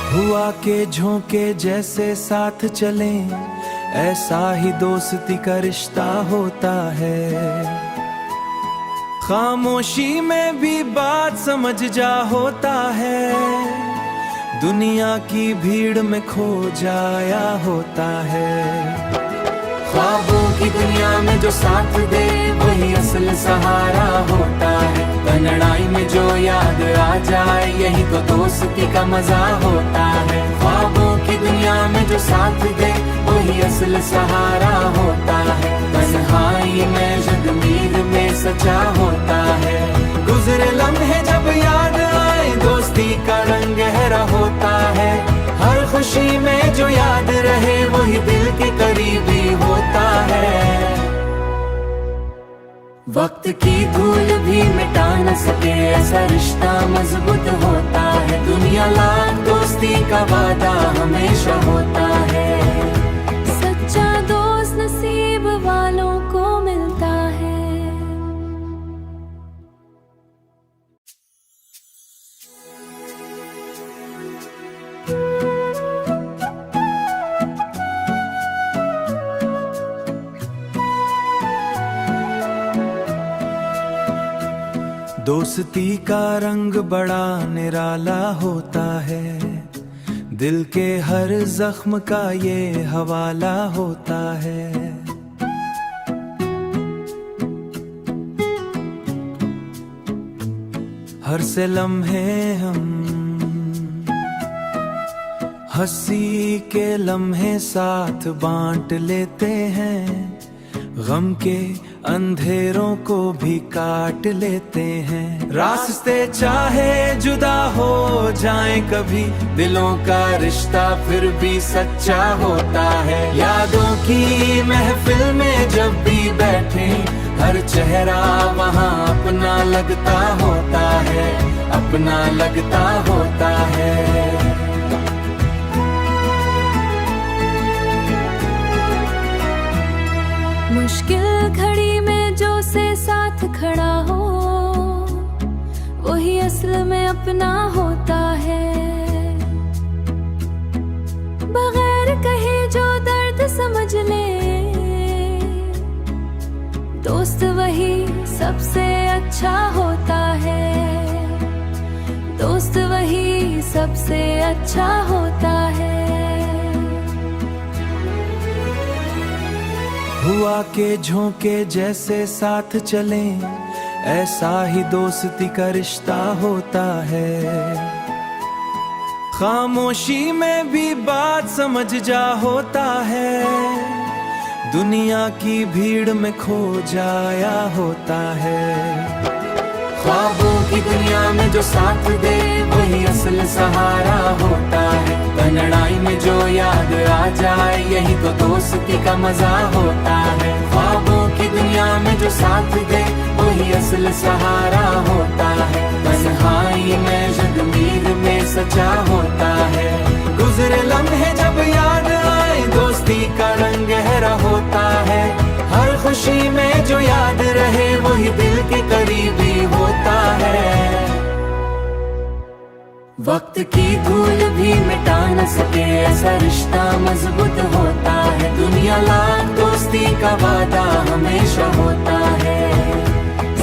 हुआ के झोंके जैसे साथ चलें, ऐसा ही दोस्ती का रिश्ता होता है। खामोशी में भी बात समझ जा होता है, दुनिया की भीड़ में खो जाया होता है। ख्वाबों की दुनिया में जो साथ दे, वही असल सहारा होता है। तन्हाई में जो याद आ जाए, यही तो दोस्ती का मजा होता है। ख्वाबों की दुनिया में जो साथ दे, वही असल सहारा होता है। तन्हाई में जगमीर में सचा होता है। गुजरे लम्हे जब याद आए, दोस्ती का रंग गहरा होता है। हर खुशी में जो याद रहे, वही दिल के करीबी होता है। वक्त की धूल भी मिटा न सके, ऐसा रिश्ता मजबूत होता है। दुनिया लाख दोस्ती का वादा हमेशा होता है। सच्चा दोस्त नसीब वालों को मिलता है। दोस्ती का रंग बड़ा निराला होता है, दिल के हर जख्म का ये हवाला होता है। हर से लम्हे हम हंसी के लम्हे साथ बांट लेते हैं, गम के अंधेरों को भी काट लेते हैं। रास्ते चाहे जुदा हो जाएं कभी, दिलों का रिश्ता फिर भी सच्चा होता है। यादों की महफिल में जब भी बैठे, हर चेहरा वहाँ अपना लगता होता है, अपना लगता होता है। मुश्किल घड़ी में जो से साथ खड़ा हो, वही असल में अपना होता है। बगैर कहे जो दर्द समझ ले, दोस्त वही सबसे अच्छा होता है, दोस्त वही सबसे अच्छा होता है। हुआ के झोंके जैसे साथ चलें, ऐसा ही दोस्ती का रिश्ता होता है। खामोशी में भी बात समझ जा होता है, दुनिया की भीड़ में खो जाया होता है। ख्वाबों की दुनिया में जो साथ दे, वही असल सहारा होता है। कनड़ाई में जो याद आ जाए, यही तो दोस्ती का मजा होता है। ख्वाबों की दुनिया में जो साथ दे, वही असल सहारा होता है। तन्हाई में जगमीर में सचा होता है। गुजरे लम्हे जब याद आए, दोस्ती का रंग गहरा होता है। हर खुशी में जो याद रहे, वही दिल के करीबी होता है। वक्त की धूल भी मिटा न सके, ऐसा रिश्ता मजबूत होता है। दुनिया लाख दोस्ती का वादा हमेशा होता है।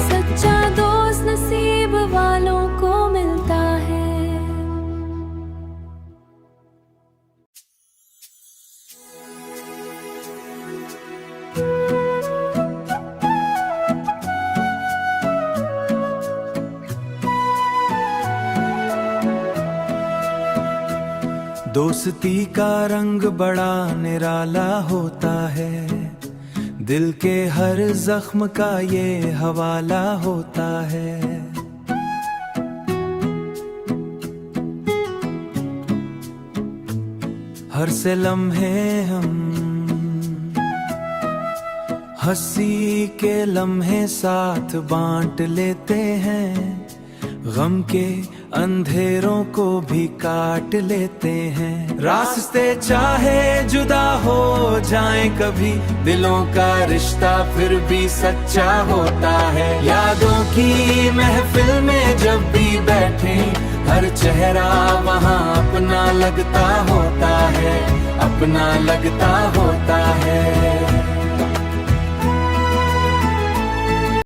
सच्चा दोस्त नसीब वालों को मिलता है। दोस्ती का रंग बड़ा निराला होता है, दिल के हर जख्म का ये हवाला होता है। हर से लम्हे हम हंसी के लम्हे साथ बांट लेते हैं, गम के अंधेरों को भी काट लेते हैं। रास्ते चाहे जुदा हो जाएं कभी, दिलों का रिश्ता फिर भी सच्चा होता है। यादों की महफिल में जब भी बैठे, हर चेहरा वहाँ अपना लगता होता है, अपना लगता होता है।